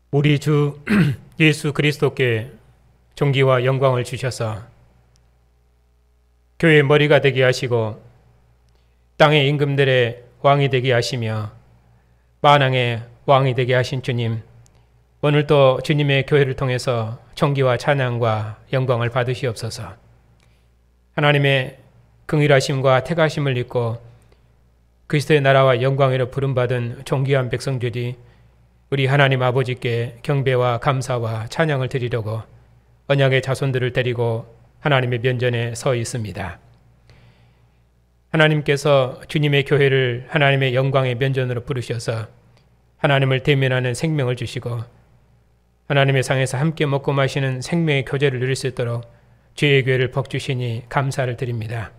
우리 주 예수 그리스도께 존귀와 영광을 주셔서 교회의 머리가 되게 하시고 땅의 임금들의 왕이 되게 하시며 만왕의 왕이 되게 하신 주님, 오늘도 주님의 교회를 통해서 존귀와 찬양과 영광을 받으시옵소서. 하나님의 긍휼하심과 택하심을 입고 그리스도의 나라와 영광으로 부름받은 존귀한 백성들이 우리 하나님 아버지께 경배와 감사와 찬양을 드리려고 언약의 자손들을 데리고 하나님의 면전에 서 있습니다. 하나님께서 주님의 교회를 하나님의 영광의 면전으로 부르셔서 하나님을 대면하는 생명을 주시고 하나님의 상에서 함께 먹고 마시는 생명의 교제를 누릴 수 있도록 주의 교회를 복주시니 감사를 드립니다.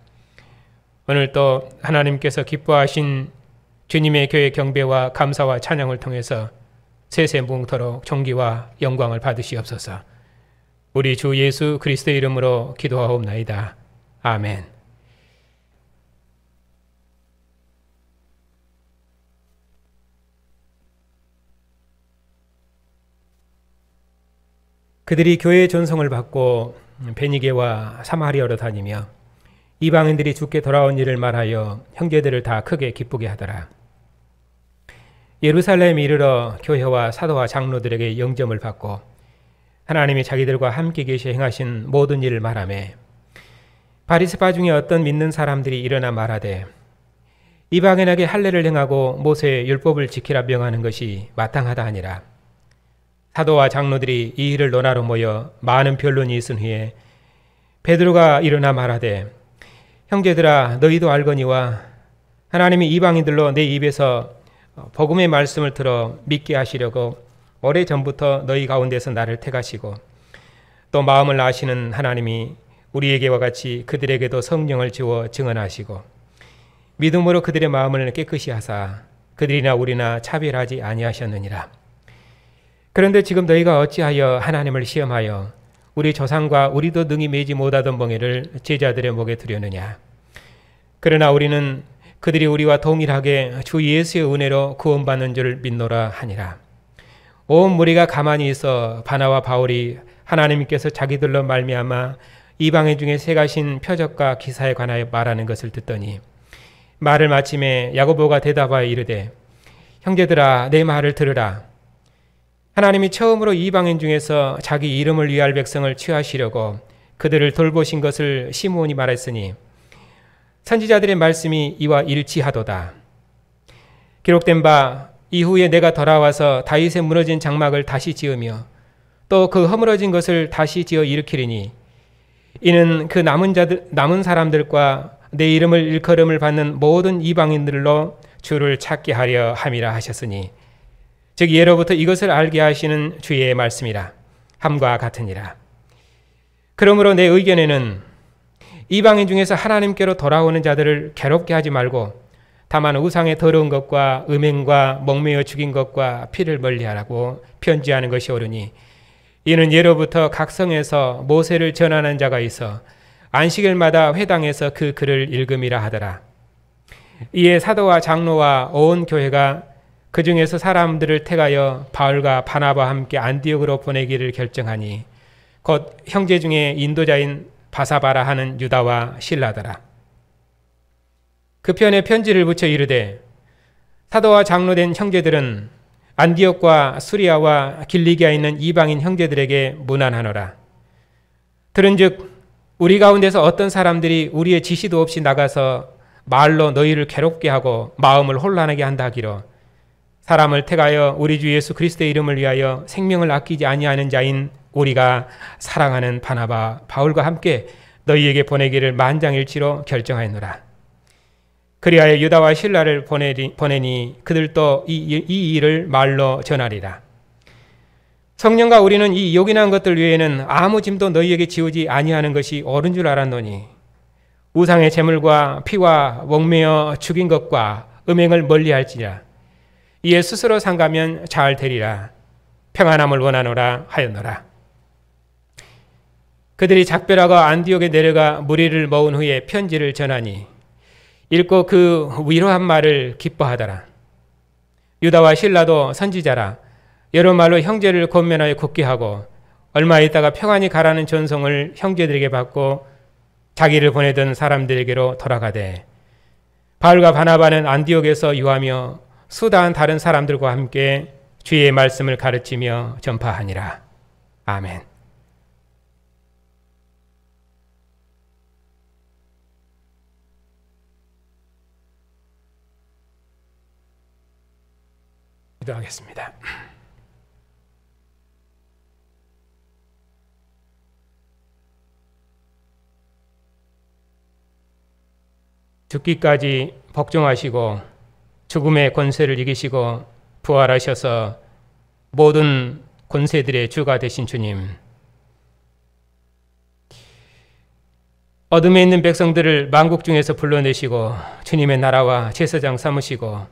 오늘 또 하나님께서 기뻐하신 주님의 교회 경배와 감사와 찬양을 통해서 세세무궁토록 존귀와 영광을 받으시옵소서. 우리 주 예수 그리스도의 이름으로 기도하옵나이다. 아멘. 그들이 교회의 전송을 받고 베니게와 사마리아로 다니며 이방인들이 주께 돌아온 일을 말하여 형제들을 다 크게 기쁘게 하더라. 예루살렘에 이르러 교회와 사도와 장로들에게 영점을 받고 하나님이 자기들과 함께 계시 행하신 모든 일을 말하매 바리새파 중에 어떤 믿는 사람들이 일어나 말하되 이방인에게 할례를 행하고 모세의 율법을 지키라 명하는 것이 마땅하다 하니라. 사도와 장로들이 이 일을 논하러 모여 많은 변론이 있은 후에 베드로가 일어나 말하되 형제들아, 너희도 알거니와 하나님이 이방인들로 내 입에서 복음의 말씀을 들어 믿게 하시려고 오래전부터 너희 가운데서 나를 택하시고 또 마음을 아시는 하나님이 우리에게와 같이 그들에게도 성령을 주어 증언하시고 믿음으로 그들의 마음을 깨끗이 하사 그들이나 우리나 차별하지 아니하셨느니라. 그런데 지금 너희가 어찌하여 하나님을 시험하여 우리 조상과 우리도 능히 매지 못하던 멍에를 제자들의 목에 두려느냐. 그러나 우리는 그들이 우리와 동일하게 주 예수의 은혜로 구원받는 줄 믿노라 하니라. 온 무리가 가만히 있어 바나와 바울이 하나님께서 자기들로 말미암아 이방인 중에 새가신 표적과 기사에 관하여 말하는 것을 듣더니 말을 마침에 야고보가 대답하여 이르되 형제들아, 내 말을 들으라. 하나님이 처음으로 이방인 중에서 자기 이름을 위할 백성을 취하시려고 그들을 돌보신 것을 시므온이 말했으니 선지자들의 말씀이 이와 일치하도다. 기록된 바 이후에 내가 돌아와서 다윗의 무너진 장막을 다시 지으며 또 그 허물어진 것을 다시 지어 일으키리니 이는 그 남은 사람들과 내 이름을 일컬음을 받는 모든 이방인들로 주를 찾게 하려 함이라 하셨으니 즉 예로부터 이것을 알게 하시는 주의 말씀이라 함과 같으니라. 그러므로 내 의견에는 이방인 중에서 하나님께로 돌아오는 자들을 괴롭게 하지 말고 다만 우상의 더러운 것과 음행과 목매어 죽인 것과 피를 멀리하라고 편지하는 것이 옳으니 이는 예로부터 각 성에서 모세를 전하는 자가 있어 안식일마다 회당에서 그 글을 읽음이라 하더라. 이에 사도와 장로와 온 교회가 그 중에서 사람들을 택하여 바울과 바나바와 함께 안디옥으로 보내기를 결정하니 곧 형제 중에 인도자인 바사바라 하는 유다와 실라더라. 그 편에 편지를 붙여 이르되 사도와 장로된 형제들은 안디옥과 수리아와 길리기아에 있는 이방인 형제들에게 문안하노라. 들은즉 우리 가운데서 어떤 사람들이 우리의 지시도 없이 나가서 말로 너희를 괴롭게 하고 마음을 혼란하게 한다 하기로 사람을 택하여 우리 주 예수 그리스도의 이름을 위하여 생명을 아끼지 아니하는 자인 우리가 사랑하는 바나바 바울과 함께 너희에게 보내기를 만장일치로 결정하였노라. 그리하여 유다와 실라를 보내니 그들도 이 일을 말로 전하리라. 성령과 우리는 이 요긴한 것들 외에는 아무 짐도 너희에게 지우지 아니하는 것이 옳은 줄 알았노니 우상의 제물과 피와 목매어 죽인 것과 음행을 멀리할지라. 이에 스스로 상가면 잘 되리라. 평안함을 원하노라 하였노라. 그들이 작별하고 안디옥에 내려가 무리를 모은 후에 편지를 전하니 읽고 그 위로한 말을 기뻐하더라. 유다와 실라도 선지자라. 여러 말로 형제를 권면하여 굳게 하고 얼마 있다가 평안히 가라는 전송을 형제들에게 받고 자기를 보내던 사람들에게로 돌아가되 바울과 바나바는 안디옥에서 유하며 수다한 다른 사람들과 함께 주의 말씀을 가르치며 전파하니라. 아멘. 기도하겠습니다. 죽기까지 복종하시고 죽음의 권세를 이기시고 부활하셔서 모든 권세들의 주가 되신 주님, 어둠에 있는 백성들을 만국 중에서 불러내시고 주님의 나라와 제사장 삼으시고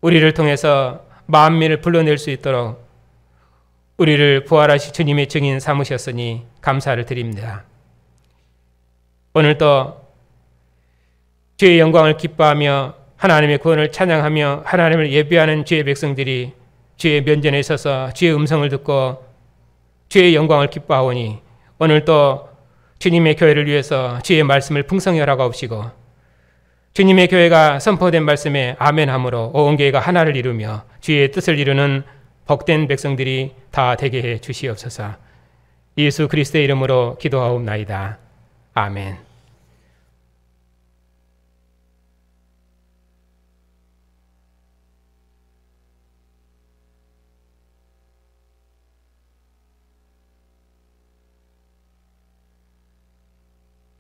우리를 통해서 만민을 불러낼 수 있도록 우리를 부활하신 주님의 증인 삼으셨으니 감사를 드립니다. 오늘도 주의 영광을 기뻐하며 하나님의 구원을 찬양하며 하나님을 예배하는 주의 백성들이 주의 면전에 서서 주의 음성을 듣고 주의 영광을 기뻐하오니 오늘도 주님의 교회를 위해서 주의 말씀을 풍성히 허락하옵시고 주님의 교회가 선포된 말씀에 아멘함으로 온 교회가 하나를 이루며 주의 뜻을 이루는 복된 백성들이 다 되게 해 주시옵소서. 예수 그리스도의 이름으로 기도하옵나이다. 아멘.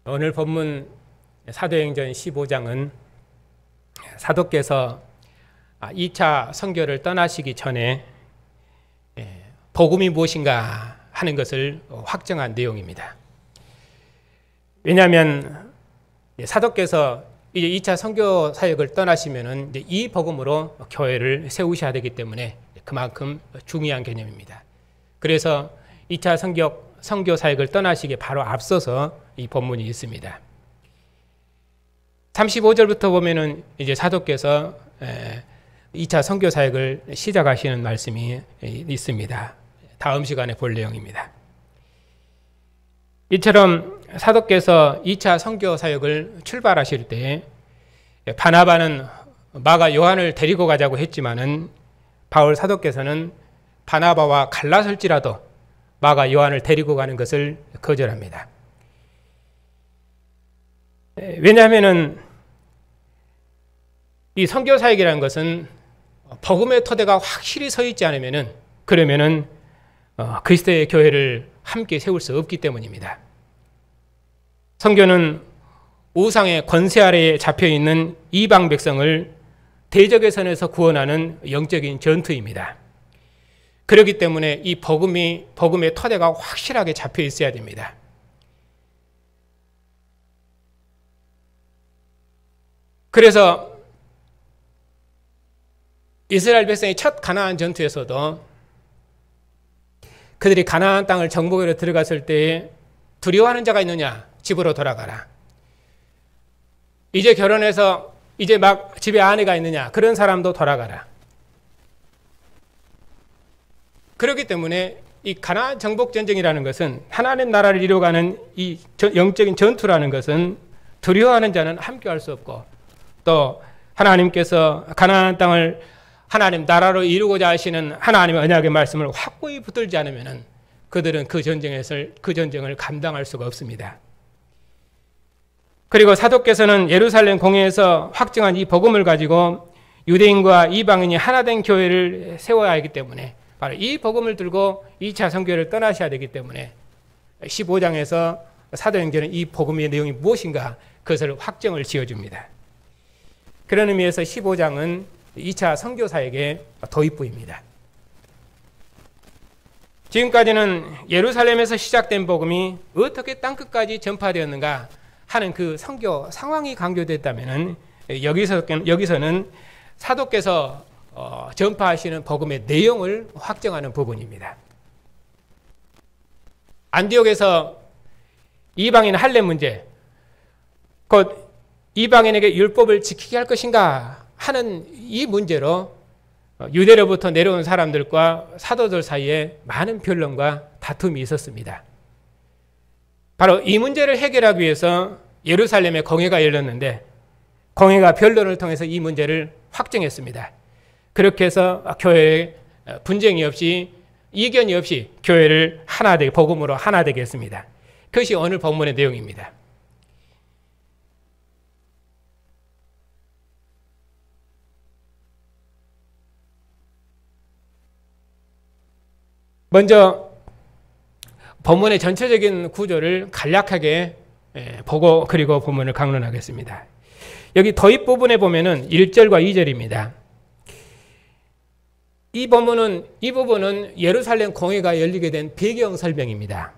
오늘 본문 사도행전 15장은 사도께서 2차 선교를 떠나시기 전에 복음이 무엇인가 하는 것을 확정한 내용입니다. 왜냐하면 사도께서 이제 2차 선교 사역을 떠나시면은 이 복음으로 교회를 세우셔야 되기 때문에 그만큼 중요한 개념입니다. 그래서 2차 선교 사역을 떠나시기에 바로 앞서서 이 본문이 있습니다. 35절부터 보면은 이제 사도께서 2차 선교 사역을 시작하시는 말씀이 있습니다. 다음 시간에 볼 내용입니다. 이처럼 사도께서 2차 선교 사역을 출발하실 때 바나바는 마가 요한을 데리고 가자고 했지만은 바울 사도께서는 바나바와 갈라설지라도 마가 요한을 데리고 가는 것을 거절합니다. 왜냐하면은 이 선교 사역이라는 것은 복음의 토대가 확실히 서 있지 않으면은 그러면은 그리스도의 교회를 함께 세울 수 없기 때문입니다. 선교는 우상의 권세 아래에 잡혀 있는 이방 백성을 대적의 선에서 구원하는 영적인 전투입니다. 그렇기 때문에 이 복음의 토대가 확실하게 잡혀 있어야 됩니다. 그래서 이스라엘 백성이 첫 가나안 전투에서도 그들이 가나안 땅을 정복하러 들어갔을 때 두려워하는 자가 있느냐? 집으로 돌아가라. 이제 결혼해서 이제 막 집에 아내가 있느냐? 그런 사람도 돌아가라. 그렇기 때문에 이 가나안 정복 전쟁이라는 것은 하나님 나라를 이루어가는 이 영적인 전투라는 것은 두려워하는 자는 함께할 수 없고 또 하나님께서 가나안 땅을 하나님 나라로 이루고자 하시는 하나님의 언약의 말씀을 확고히 붙들지 않으면 그들은 그 전쟁을 감당할 수가 없습니다. 그리고 사도께서는 예루살렘 공회에서 확정한 이 복음을 가지고 유대인과 이방인이 하나 된 교회를 세워야 하기 때문에 바로 이 복음을 들고 2차 선교를 떠나셔야 되기 때문에 15장에서 사도행전은 이 복음의 내용이 무엇인가 그것을 확정을 지어줍니다. 그런 의미에서 15장은 2차 선교 사역의 도입부입니다. 지금까지는 예루살렘에서 시작된 복음이 어떻게 땅끝까지 전파되었는가 하는 그 선교 상황이 강조됐다면 여기서는 사도께서 전파하시는 복음의 내용을 확정하는 부분입니다. 안디옥에서 이방인 할례 문제, 곧 이방인에게 율법을 지키게 할 것인가 하는 이 문제로 유대로부터 내려온 사람들과 사도들 사이에 많은 변론과 다툼이 있었습니다. 바로 이 문제를 해결하기 위해서 예루살렘에 공회가 열렸는데 공회가 변론을 통해서 이 문제를 확정했습니다. 그렇게 해서 교회에 분쟁이 없이 이견이 없이 교회를 하나되게 복음으로 하나되게 했습니다. 그것이 오늘 본문의 내용입니다. 먼저 본문의 전체적인 구조를 간략하게 보고 그리고 본문을 강론하겠습니다. 여기 도입 부분에 보면은 1절과 2절입니다. 이 부분은 예루살렘 공회가 열리게 된 배경 설명입니다.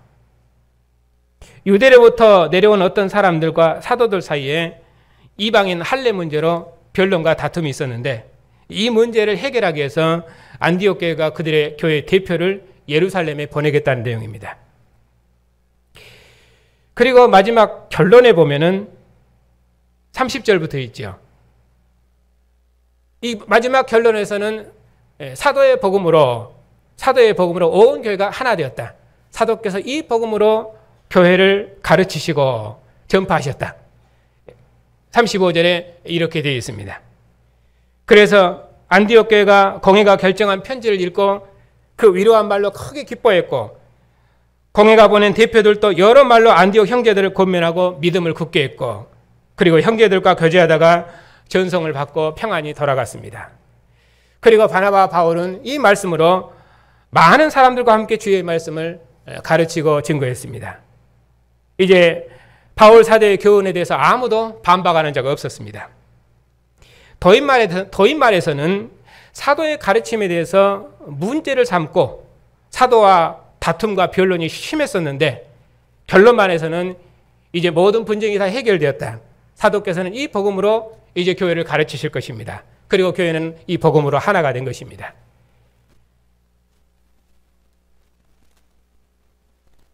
유대로부터 내려온 어떤 사람들과 사도들 사이에 이방인 할례 문제로 변론과 다툼이 있었는데 이 문제를 해결하기 위해서 안디옥 교회가 그들의 교회 대표를 예루살렘에 보내겠다는 내용입니다. 그리고 마지막 결론에 보면은 30절부터 있죠. 이 마지막 결론에서는 사도의 복음으로 온 교회가 하나 되었다. 사도께서 이 복음으로 교회를 가르치시고 전파하셨다. 35절에 이렇게 되어 있습니다. 그래서 안디옥 교회가 공회가 결정한 편지를 읽고 그 위로한 말로 크게 기뻐했고 공회가 보낸 대표들도 여러 말로 안디옥 형제들을 권면하고 믿음을 굳게 했고 그리고 형제들과 교제하다가 전송을 받고 평안히 돌아갔습니다. 그리고 바나바와 바울은 이 말씀으로 많은 사람들과 함께 주의 말씀을 가르치고 증거했습니다. 이제 바울 사도의 교훈에 대해서 아무도 반박하는 자가 없었습니다. 도입말에서는 사도의 가르침에 대해서 문제를 삼고 사도와 다툼과 변론이 심했었는데 결론만에서는 이제 모든 분쟁이 다 해결되었다. 사도께서는 이 복음으로 이제 교회를 가르치실 것입니다. 그리고 교회는 이 복음으로 하나가 된 것입니다.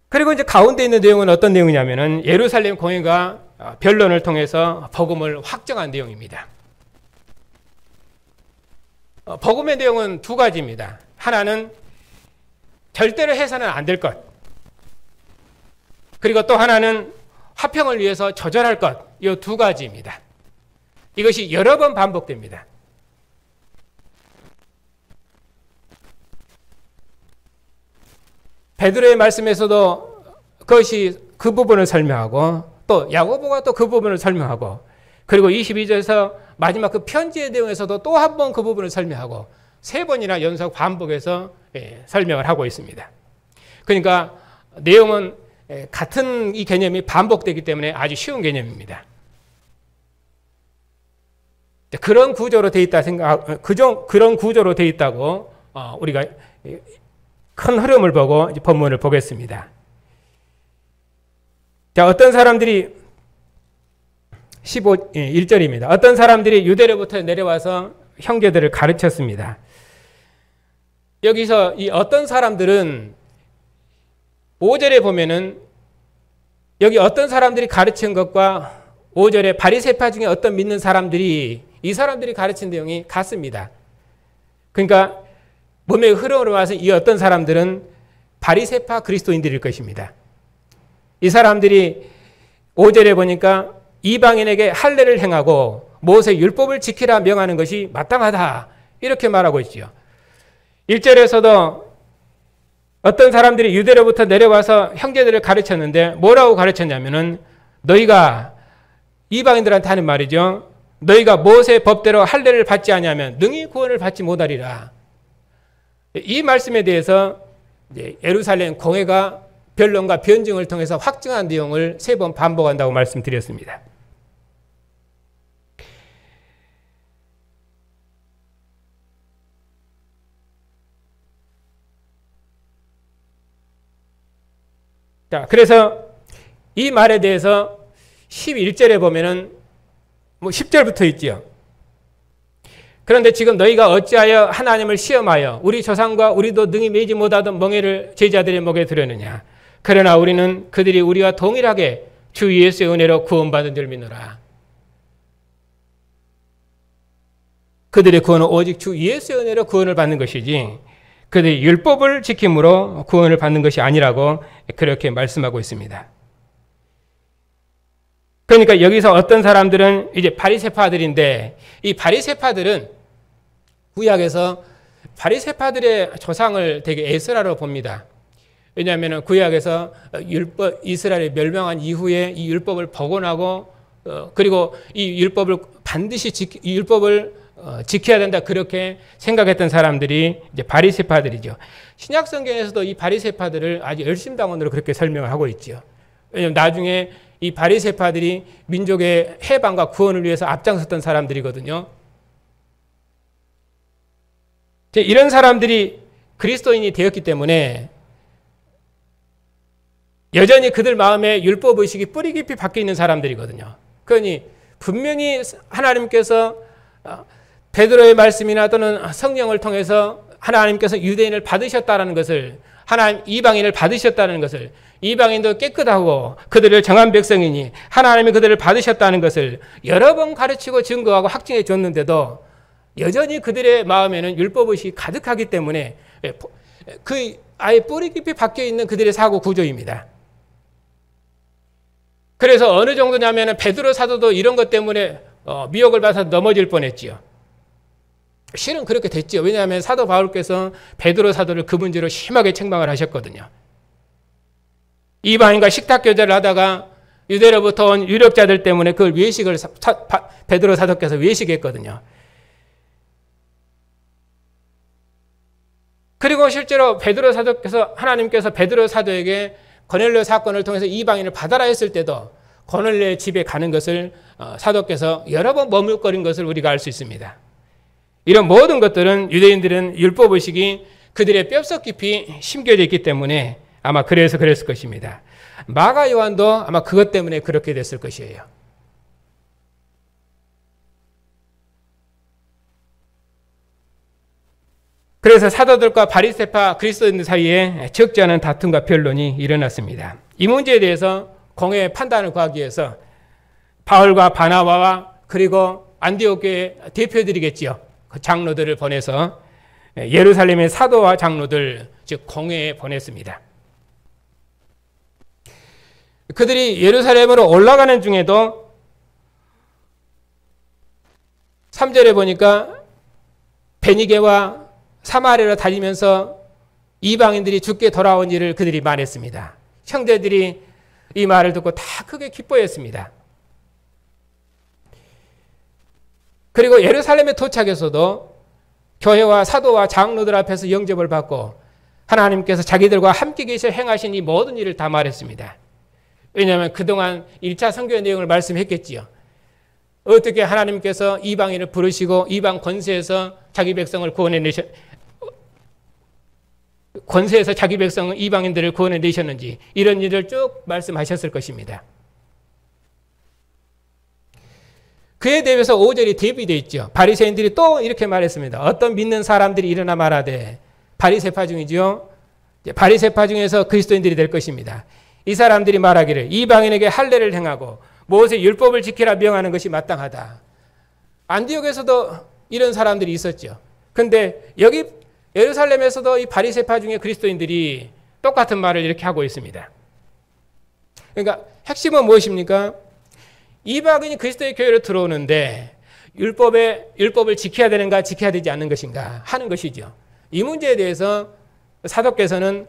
그리고 이제 가운데 있는 내용은 어떤 내용이냐면은 예루살렘 공회가 변론을 통해서 복음을 확정한 내용입니다. 복음의 내용은 두 가지입니다. 하나는 절대로 해서는 안 될 것. 그리고 또 하나는 화평을 위해서 조절할 것. 이 두 가지입니다. 이것이 여러 번 반복됩니다. 베드로의 말씀에서도 그것이 그 부분을 설명하고 또 야고보가 또 그 부분을 설명하고 그리고 22절에서 마지막 그 편지의 내용에서도 또 한 번 그 부분을 설명하고 세 번이나 연속 반복해서 설명을 하고 있습니다. 그러니까 내용은 같은 이 개념이 반복되기 때문에 아주 쉬운 개념입니다. 그런 구조로 돼 있다 그런 구조로 돼 있다고 우리가 큰 흐름을 보고 이제 본문을 보겠습니다. 자, 어떤 사람들이 1절입니다. 어떤 사람들이 유대로부터 내려와서 형제들을 가르쳤습니다. 여기서 이 어떤 사람들은 5절에 보면은 여기 어떤 사람들이 가르친 것과 5절에 바리새파 중에 어떤 믿는 사람들이 이 사람들이 가르친 내용이 같습니다. 그러니까 몸의 흐름으로 와서 이 어떤 사람들은 바리새파 그리스도인들일 것입니다. 이 사람들이 5절에 보니까 이방인에게 할례를 행하고 모세 율법을 지키라 명하는 것이 마땅하다 이렇게 말하고 있지요. 1절에서도 어떤 사람들이 유대로부터 내려와서 형제들을 가르쳤는데 뭐라고 가르쳤냐면은 너희가 이방인들한테 하는 말이죠. 너희가 모세 법대로 할례를 받지 아니하면 능히 구원을 받지 못하리라. 이 말씀에 대해서 이제 예루살렘 공회가 변론과 변증을 통해서 확증한 내용을 세 번 반복한다고 말씀드렸습니다. 자, 그래서 이 말에 대해서 11절에 보면은 10절부터 있지요. 그런데 지금 너희가 어찌하여 하나님을 시험하여 우리 조상과 우리도 능히 매지 못하던 멍에를 제자들의 목에 들였느냐. 그러나 우리는 그들이 우리와 동일하게 주 예수의 은혜로 구원받은 줄 믿노라. 그들의 구원은 오직 주 예수의 은혜로 구원을 받는 것이지 그들이 율법을 지킴으로 구원을 받는 것이 아니라고 그렇게 말씀하고 있습니다. 그러니까 여기서 어떤 사람들은 이제 바리새파들인데 이 바리새파들은 구약에서 바리새파들의 조상을 되게 에스라로 봅니다. 왜냐하면 구약에서 율법 이스라엘이 멸망한 이후에 이 율법을 복원하고 그리고 이 율법을 반드시 지켜야 된다 그렇게 생각했던 사람들이 이제 바리새파들이죠. 신약 성경에서도 이 바리새파들을 아주 열심당원으로 그렇게 설명을 하고 있죠. 왜냐하면 나중에 이 바리새파들이 민족의 해방과 구원을 위해서 앞장섰던 사람들이거든요. 이런 사람들이 그리스도인이 되었기 때문에 여전히 그들 마음에 율법의식이 뿌리 깊이 박혀 있는 사람들이거든요. 그러니 분명히 하나님께서 베드로의 말씀이나 또는 성령을 통해서 하나님께서 유대인을 받으셨다는 것을 하나님 이방인을 받으셨다는 것을 이방인도 깨끗하고 그들을 정한 백성이니 하나님이 그들을 받으셨다는 것을 여러 번 가르치고 증거하고 확증해 줬는데도 여전히 그들의 마음에는 율법의식이 가득하기 때문에 그 아예 뿌리 깊이 박혀 있는 그들의 사고 구조입니다. 그래서 어느 정도냐면 베드로 사도도 이런 것 때문에 미혹을 받아서 넘어질 뻔했지요. 실은 그렇게 됐죠. 왜냐하면 사도 바울께서 베드로 사도를 그 문제로 심하게 책망을 하셨거든요. 이방인과 식탁 교제를 하다가 유대로부터 온 유력자들 때문에 그걸 외식을 베드로 사도께서 외식했거든요. 그리고 실제로 베드로 사도께서 하나님께서 베드로 사도에게 고넬료 사건을 통해서 이방인을 받아라 했을 때도 고넬료의 집에 가는 것을 사도께서 여러 번 머물거린 것을 우리가 알 수 있습니다. 이런 모든 것들은 유대인들은 율법의식이 그들의 뼛속 깊이 심겨져 있기 때문에 아마 그래서 그랬을 것입니다. 마가 요한도 아마 그것 때문에 그렇게 됐을 것이에요. 그래서 사도들과 바리새파 그리스도인들 사이에 적지 않은 다툼과 변론이 일어났습니다. 이 문제에 대해서 공회의 판단을 구하기 위해서 바울과 바나바와 그리고 안디옥 교회 대표들이겠지요. 그 장로들을 보내서 예루살렘의 사도와 장로들 즉 공회에 보냈습니다. 그들이 예루살렘으로 올라가는 중에도 3절에 보니까 베니게와 사마리아로 다니면서 이방인들이 죽게 돌아온 일을 그들이 말했습니다. 형제들이 이 말을 듣고 다 크게 기뻐했습니다. 그리고 예루살렘에 도착해서도 교회와 사도와 장로들 앞에서 영접을 받고 하나님께서 자기들과 함께 계셔 행하신 이 모든 일을 다 말했습니다. 왜냐하면 그동안 1차 선교의 내용을 말씀했겠지요. 어떻게 하나님께서 이방인을 부르시고 이방 권세에서 자기 백성을 권세에서 자기 백성 이방인들을 구원해내셨는지 이런 일을 쭉 말씀하셨을 것입니다. 그에 대해서 5절이 대비되어 있죠. 바리새인들이 또 이렇게 말했습니다. 어떤 믿는 사람들이 일어나 말하되 바리새파 중이죠. 바리새파 중에서 그리스도인들이 될 것입니다. 이 사람들이 말하기를 이방인에게 할례를 행하고 모세 율법을 지키라 명하는 것이 마땅하다. 안디옥에서도 이런 사람들이 있었죠. 근데 여기 예루살렘에서도 이 바리새파 중에 그리스도인들이 똑같은 말을 이렇게 하고 있습니다. 그러니까 핵심은 무엇입니까? 이방인이 그리스도의 교회로 들어오는데 율법을 지켜야 되는가 지켜야 되지 않는 것인가 하는 것이죠. 이 문제에 대해서 사도께서는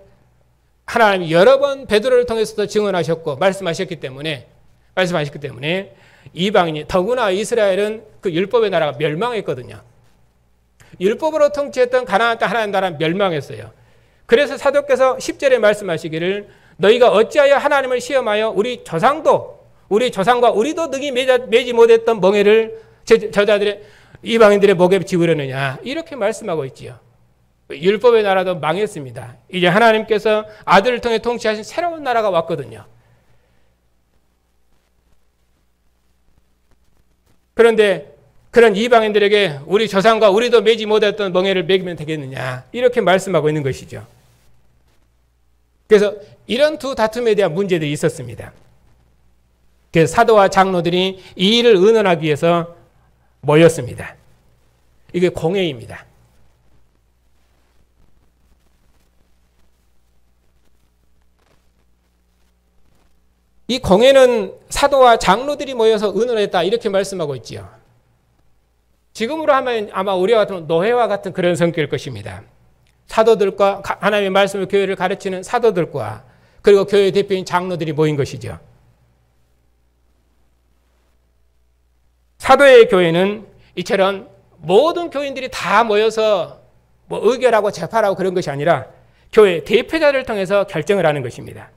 하나님이 여러 번 베드로를 통해서도 증언하셨고 말씀하셨기 때문에 이방인이 더구나 이스라엘은 그 율법의 나라가 멸망했거든요. 율법으로 통치했던 가나안 땅 하나님 나라는 멸망했어요. 그래서 사도께서 10절에 말씀하시기를 너희가 어찌하여 하나님을 시험하여 우리 조상과 우리도 능히 매지 못했던 멍에를 저자들의 이방인들의 목에 지우려느냐 이렇게 말씀하고 있지요. 율법의 나라도 망했습니다. 이제 하나님께서 아들을 통해 통치하신 새로운 나라가 왔거든요. 그런데 그런 이방인들에게 우리 조상과 우리도 매지 못했던 멍에를 매기면 되겠느냐 이렇게 말씀하고 있는 것이죠. 그래서 이런 두 다툼에 대한 문제들이 있었습니다. 그래서 사도와 장로들이 이 일을 의논하기 위해서 모였습니다. 이게 공회입니다. 이 공회는 사도와 장로들이 모여서 의논했다 이렇게 말씀하고 있지요. 지금으로 하면 아마 우리와 같은 노회와 같은 그런 성격일 것입니다. 사도들과 하나님의 말씀을 교회를 가르치는 사도들과 그리고 교회 대표인 장로들이 모인 것이죠. 사도의 교회는 이처럼 모든 교인들이 다 모여서 뭐 의결하고 재판하고 그런 것이 아니라 교회 대표자를 통해서 결정을 하는 것입니다.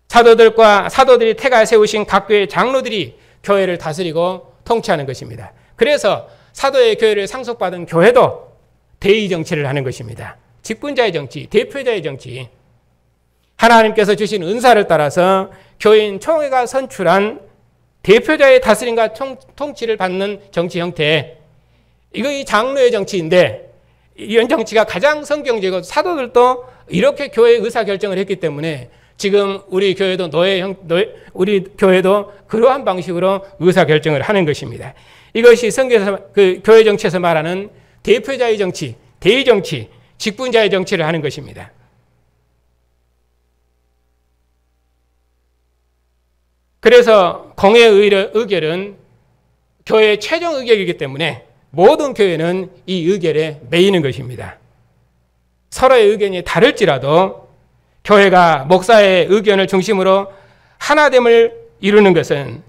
사도들과 사도들이 태가 세우신 각 교회 장로들이 교회를 다스리고 통치하는 것입니다. 그래서 사도의 교회를 상속받은 교회도 대의 정치를 하는 것입니다. 직분자의 정치, 대표자의 정치. 하나님께서 주신 은사를 따라서 교인 총회가 선출한 대표자의 다스림과 통치를 받는 정치 형태. 이거 이 장로의 정치인데 이런 정치가 가장 성경적이고 사도들도 이렇게 교회 의사결정을 했기 때문에 지금 우리 교회도 우리 교회도 그러한 방식으로 의사결정을 하는 것입니다. 이것이 성경에서 그 교회 정치에서 말하는 대표자의 정치, 대의 정치, 직분자의 정치를 하는 것입니다. 그래서 공회의 의결은 교회의 최종 의결이기 때문에 모든 교회는 이 의결에 매이는 것입니다. 서로의 의견이 다를지라도 교회가 목사의 의견을 중심으로 하나됨을 이루는 것은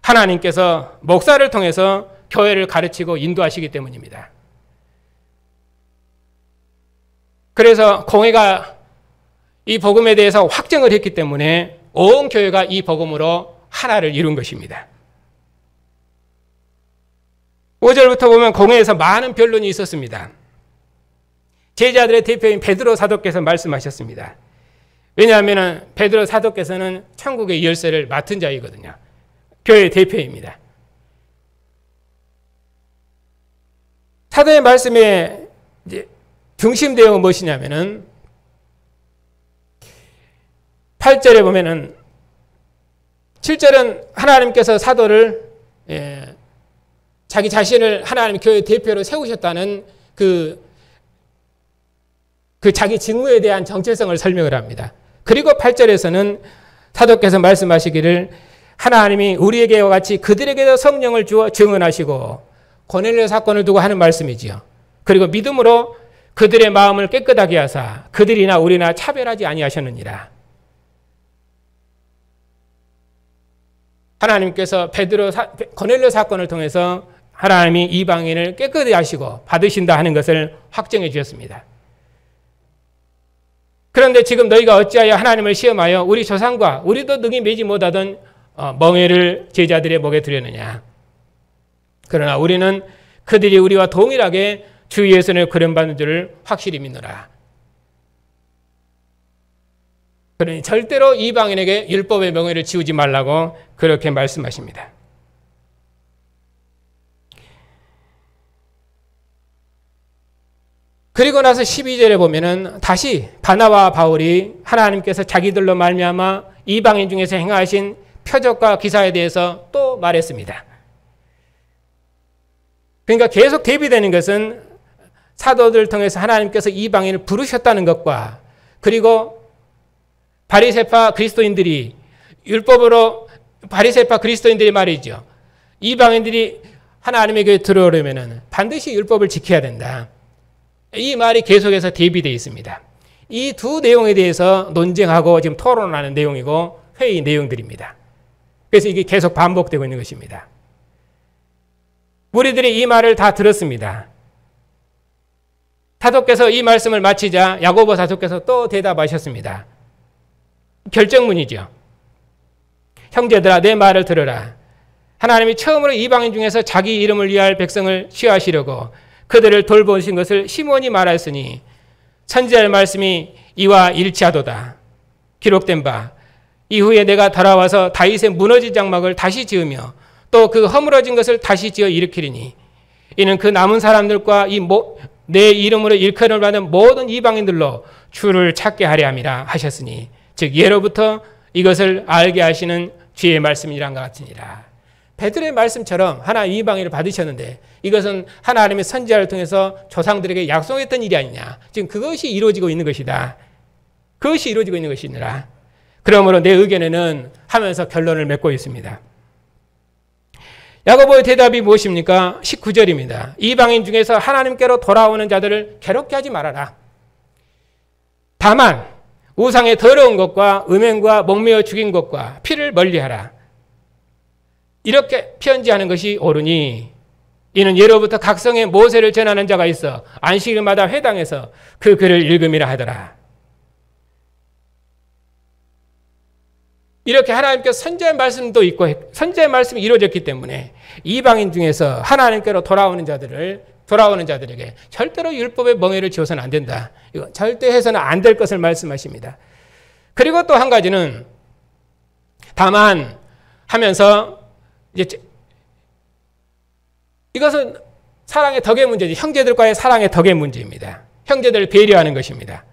하나님께서 목사를 통해서 교회를 가르치고 인도하시기 때문입니다. 그래서 공회가 이 복음에 대해서 확정을 했기 때문에 온 교회가 이 복음으로 하나를 이룬 것입니다. 5절부터 보면 공회에서 많은 변론이 있었습니다. 제자들의 대표인 베드로 사도께서 말씀하셨습니다. 왜냐하면 베드로 사도께서는 천국의 열쇠를 맡은 자이거든요. 교회의 대표입니다. 사도의 말씀의 이제 중심 내용은 무엇이냐면은 8절에 보면은 7절은 하나님께서 사도를 자기 자신을 하나님 교회 대표로 세우셨다는 그 자기 직무에 대한 정체성을 설명을 합니다. 그리고 8절에서는 사도께서 말씀하시기를 하나님이 우리에게와 같이 그들에게도 성령을 주어 증언하시고 고넬료 사건을 두고 하는 말씀이지요. 그리고 믿음으로 그들의 마음을 깨끗하게 하사 그들이나 우리나 차별하지 아니하셨느니라. 하나님께서 고넬료 사건을 통해서 하나님이 이방인을 깨끗이 하시고 받으신다 하는 것을 확정해 주셨습니다. 그런데 지금 너희가 어찌하여 하나님을 시험하여 우리 조상과 우리도 능히 매지 못하던 멍에를 제자들의 목에 두려느냐. 그러나 우리는 그들이 우리와 동일하게 주 예수를 구원받는 줄을 확실히 믿노라. 그러니 절대로 이방인에게 율법의 명예를 지우지 말라고 그렇게 말씀하십니다. 그리고 나서 12절에 보면은 다시 바나바와 바울이 하나님께서 자기들로 말미암아 이방인 중에서 행하신 표적과 기사에 대해서 또 말했습니다. 그러니까 계속 대비되는 것은 사도들을 통해서 하나님께서 이방인을 부르셨다는 것과 그리고 바리새파 그리스도인들이 율법으로 바리새파 그리스도인들이 말이죠. 이방인들이 하나님의 교회에 들어오려면 반드시 율법을 지켜야 된다. 이 말이 계속해서 대비되어 있습니다. 이 두 내용에 대해서 논쟁하고 지금 토론하는 내용이고 회의 내용들입니다. 그래서 이게 계속 반복되고 있는 것입니다. 무리들이 이 말을 다 들었습니다. 사도께서 이 말씀을 마치자 야고보 사도께서 또 대답하셨습니다. 결정문이죠. 형제들아 내 말을 들으라. 하나님이 처음으로 이방인 중에서 자기 이름을 위할 백성을 취하시려고 그들을 돌보신 것을 시몬이 말하였으니 선지자의 말씀이 이와 일치하도다. 기록된 바 이후에 내가 돌아와서 다윗의 무너진 장막을 다시 지으며 또 그 허물어진 것을 다시 지어 일으키리니 이는 그 남은 사람들과 내 이름으로 일컬음을 받는 모든 이방인들로 주를 찾게 하려 함이라 하셨으니 즉 예로부터 이것을 알게 하시는 주의 말씀이란 것 같으니라. 베드로의 말씀처럼 하나님 이방인을 받으셨는데 이것은 하나님의 선지자를 통해서 조상들에게 약속했던 일이 아니냐. 지금 그것이 이루어지고 있는 것이다. 그것이 이루어지고 있는 것이니라. 그러므로 내 의견에는 하면서 결론을 맺고 있습니다. 야고보의 대답이 무엇입니까? 19절입니다. 이방인 중에서 하나님께로 돌아오는 자들을 괴롭게 하지 말아라. 다만 우상의 더러운 것과 음행과 목매어 죽인 것과 피를 멀리하라. 이렇게 편지하는 것이 옳으니 이는 예로부터 각성의 모세를 전하는 자가 있어 안식일마다 회당에서 그 글을 읽음이라 하더라. 이렇게 하나님께서 선지자의 말씀도 있고 선지자의 말씀이 이루어졌기 때문에 이방인 중에서 하나님께로 돌아오는 자들에게 절대로 율법의 멍에를 지어서는 안 된다. 이거 절대 해서는 안 될 것을 말씀하십니다. 그리고 또 한 가지는 다만 하면서 이제 이것은 사랑의 덕의 문제지. 형제들과의 사랑의 덕의 문제입니다. 형제들을 배려하는 것입니다.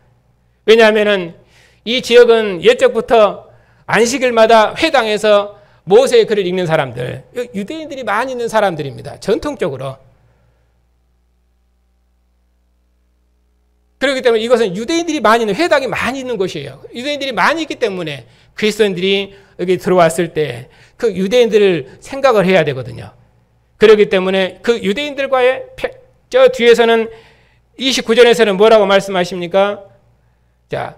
왜냐하면은 이 지역은 옛적부터 안식일마다 회당에서 모세의 글을 읽는 사람들, 유대인들이 많이 있는 사람들입니다. 전통적으로. 그렇기 때문에 이것은 유대인들이 많이 있는, 회당이 많이 있는 곳이에요. 유대인들이 많이 있기 때문에 그리스도인들이 여기 들어왔을 때 그 유대인들을 생각을 해야 되거든요. 그렇기 때문에 그 유대인들과의 저 뒤에서는 29절에서는 뭐라고 말씀하십니까? 자,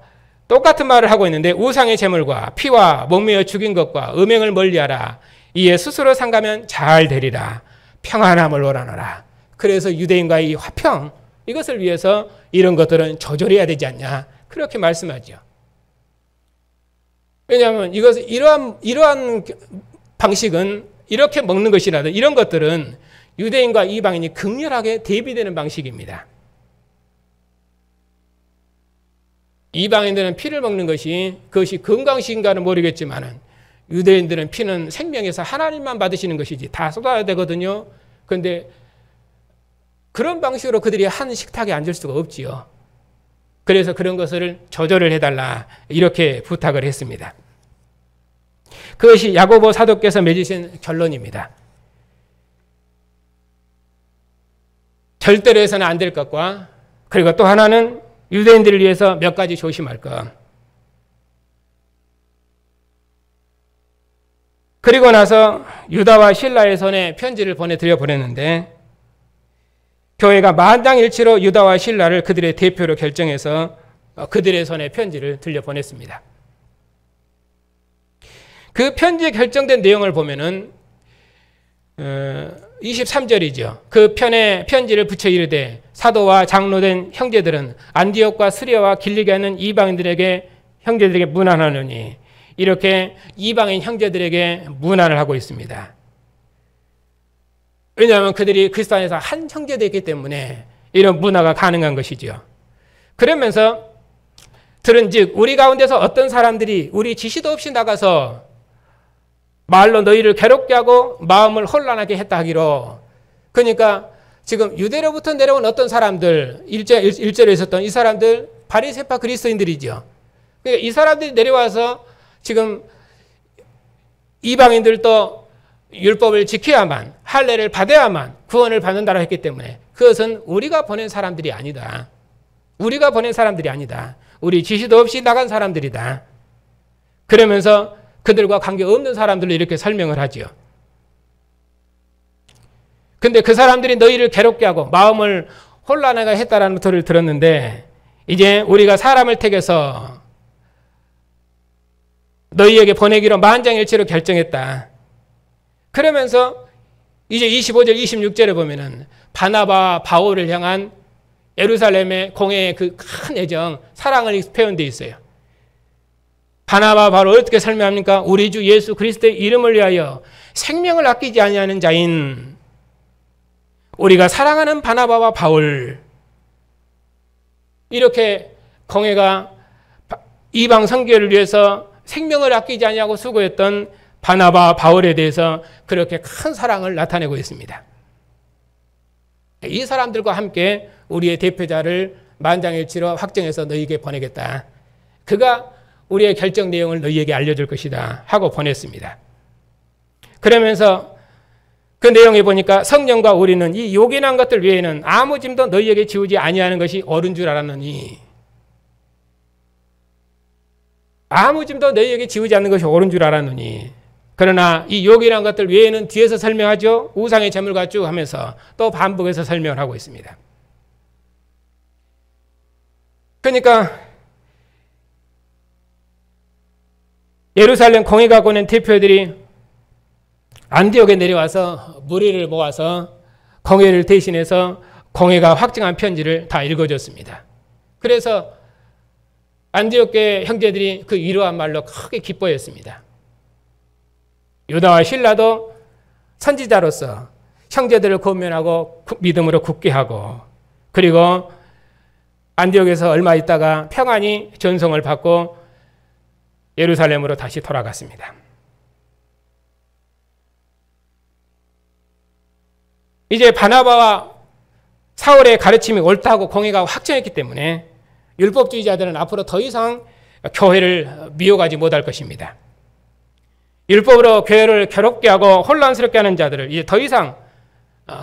똑같은 말을 하고 있는데 우상의 제물과 피와 목매어 죽인 것과 음행을 멀리하라. 이에 스스로 상가면 잘 되리라. 평안함을 원하노라. 그래서 유대인과의 이 화평, 이것을 위해서 이런 것들은 조절해야 되지 않냐. 그렇게 말씀하죠. 왜냐하면 이것은 이러한 방식은 이렇게 먹는 것이라도 이런 것들은 유대인과 이방인이 극렬하게 대비되는 방식입니다. 이방인들은 피를 먹는 그것이 건강식인가는 모르겠지만 유대인들은 피는 생명에서 하나님만 받으시는 것이지 다 쏟아야 되거든요. 그런데 그런 방식으로 그들이 한 식탁에 앉을 수가 없지요. 그래서 그런 것을 조절을 해달라 이렇게 부탁을 했습니다. 그것이 야고보 사도께서 맺으신 결론입니다. 절대로 해서는 안 될 것과 그리고 또 하나는 유대인들을 위해서 몇 가지 조심할 것. 그리고 나서 유다와 실라의 손에 편지를 보내드려 보냈는데 교회가 만장일치로 유다와 실라를 그들의 대표로 결정해서 그들의 손에 편지를 들려 보냈습니다. 그 편지에 결정된 내용을 보면은 23절이죠. 그 편에 편지를 붙여 이르되 사도와 장로된 형제들은 안디옥과 스리아와 길리기아는 이방인들에게 형제들에게 문안하느니 이렇게 이방인 형제들에게 문안을 하고 있습니다. 왜냐하면 그들이 그리스도 안에서 한 형제되기 때문에 이런 문화가 가능한 것이죠. 그러면서 들은즉 우리 가운데서 어떤 사람들이 우리 지시도 없이 나가서 말로 너희를 괴롭게 하고 마음을 혼란하게 했다 하기로. 그러니까 지금 유대로부터 내려온 어떤 사람들 1절에 있었던 이 사람들 바리새파 그리스도인들이죠. 그러니까 이 사람들이 내려와서 지금 이방인들도 율법을 지켜야만 할례를 받아야만 구원을 받는다고 했기 때문에 그것은 우리가 보낸 사람들이 아니다. 우리가 보낸 사람들이 아니다. 우리 지시도 없이 나간 사람들이다. 그러면서 그들과 관계없는 사람들을 이렇게 설명을 하지요. 근데 그 사람들이 너희를 괴롭게 하고 마음을 혼란하게 했다라는 소리를 들었는데 이제 우리가 사람을 택해서 너희에게 보내기로 만장일치로 결정했다. 그러면서 이제 25절, 26절에 보면은 바나바와 바울을 향한 예루살렘의 공회의 그 큰 애정, 사랑을 표현되어 있어요. 바나바와 바울을 어떻게 설명합니까? 우리 주 예수 그리스도의 이름을 위하여 생명을 아끼지 아니하는 자인 우리가 사랑하는 바나바와 바울. 이렇게 공회가 이방 선교를 위해서 생명을 아끼지 아니하고 수고했던 바나바 바울에 대해서 그렇게 큰 사랑을 나타내고 있습니다. 이 사람들과 함께 우리의 대표자를 만장일치로 확정해서 너희에게 보내겠다. 그가 우리의 결정 내용을 너희에게 알려줄 것이다 하고 보냈습니다. 그러면서 그 내용에 보니까 성령과 우리는 이 요긴한 것들 외에는 아무 짐도 너희에게 지우지 아니하는 것이 옳은 줄 알았느니, 아무 짐도 너희에게 지우지 않는 것이 옳은 줄 알았느니, 그러나 이 요긴한 것들 외에는 뒤에서 설명하죠. 우상의 제물과 쭉 하면서 또 반복해서 설명을 하고 있습니다. 그러니까 예루살렘 공회 갖고 있는 대표들이 안디옥에 내려와서 무리를 모아서 공회를 대신해서 공회가 확정한 편지를 다 읽어줬습니다. 그래서 안디옥교회 형제들이 그 위로한 말로 크게 기뻐했습니다. 유다와 실라도 선지자로서 형제들을 권면하고 믿음으로 굳게 하고, 그리고 안디옥에서 얼마 있다가 평안히 전송을 받고 예루살렘으로 다시 돌아갔습니다. 이제 바나바와 사울의 가르침이 옳다고 공회가 확정했기 때문에 율법주의자들은 앞으로 더 이상 교회를 미워하지 못할 것입니다. 율법으로 교회를 괴롭게 하고 혼란스럽게 하는 자들을 이제 더 이상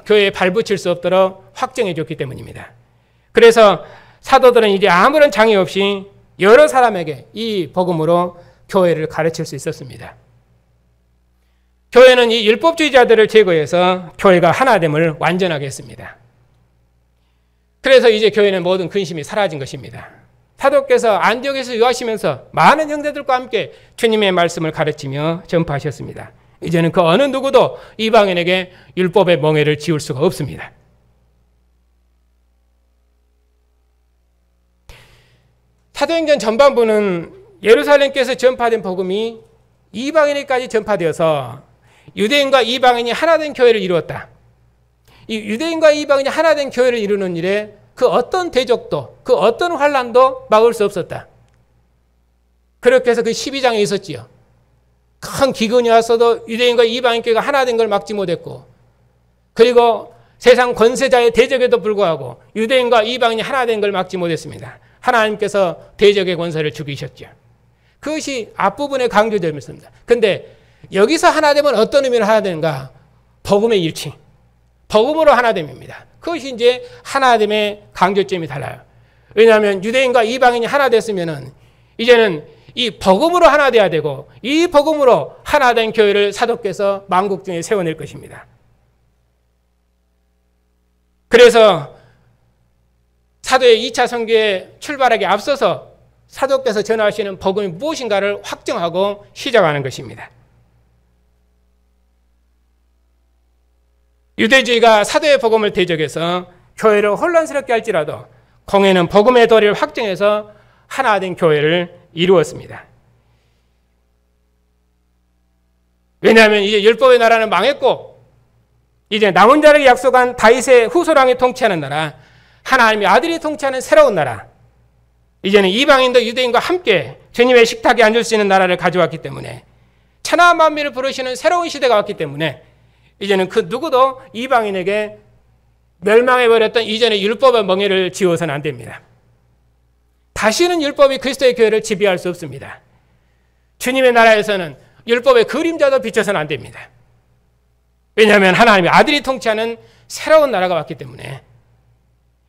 교회에 발붙일 수 없도록 확정해 줬기 때문입니다. 그래서 사도들은 이제 아무런 장애 없이 여러 사람에게 이 복음으로 교회를 가르칠 수 있었습니다. 교회는 이 율법주의자들을 제거해서 교회가 하나됨을 완전하게 했습니다. 그래서 이제 교회는 모든 근심이 사라진 것입니다. 사도께서 안디옥에서 유하시면서 많은 형제들과 함께 주님의 말씀을 가르치며 전파하셨습니다. 이제는 그 어느 누구도 이방인에게 율법의 멍에를 지울 수가 없습니다. 사도행전 전반부는 예루살렘께서 전파된 복음이 이방인에게까지 전파되어서 유대인과 이방인이 하나된 교회를 이루었다. 이 유대인과 이방인이 하나된 교회를 이루는 일에 그 어떤 대적도, 그 어떤 환란도 막을 수 없었다. 그렇게 해서 그 12장에 있었지요. 큰 기근이 왔어도 유대인과 이방인 교회가 하나된 걸 막지 못했고, 그리고 세상 권세자의 대적에도 불구하고 유대인과 이방인이 하나된 걸 막지 못했습니다. 하나님께서 대적의 권세를 죽이셨죠. 그것이 앞부분에 강조되어 있습니다. 그런데 여기서 하나됨은 어떤 의미로 하나되는가? 복음의 일치, 복음으로 하나됨입니다. 그것이 이제 하나됨의 강조점이 달라요. 왜냐하면 유대인과 이방인이 하나 됐으면은 이제는 이 복음으로 하나 돼야 되고, 이 복음으로 하나된 교회를 사도께서 만국 중에 세워낼 것입니다. 그래서 사도의 2차 선교에 출발하기 앞서서 사도께서 전하시는 복음이 무엇인가를 확정하고 시작하는 것입니다. 유대주의가 사도의 복음을 대적해서 교회를 혼란스럽게 할지라도 공회는 복음의 도리를 확정해서 하나된 교회를 이루었습니다. 왜냐하면 이제 율법의 나라는 망했고, 이제 남은 자에게 약속한 다윗의 후손왕이 통치하는 나라, 하나님의 아들이 통치하는 새로운 나라, 이제는 이방인도 유대인과 함께 주님의 식탁에 앉을 수 있는 나라를 가져왔기 때문에, 천하 만민을 부르시는 새로운 시대가 왔기 때문에 이제는 그 누구도 이방인에게 멸망해버렸던 이전의 율법의 멍에를 지워서는 안 됩니다. 다시는 율법이 그리스도의 교회를 지배할 수 없습니다. 주님의 나라에서는 율법의 그림자도 비춰서는 안 됩니다. 왜냐하면 하나님의 아들이 통치하는 새로운 나라가 왔기 때문에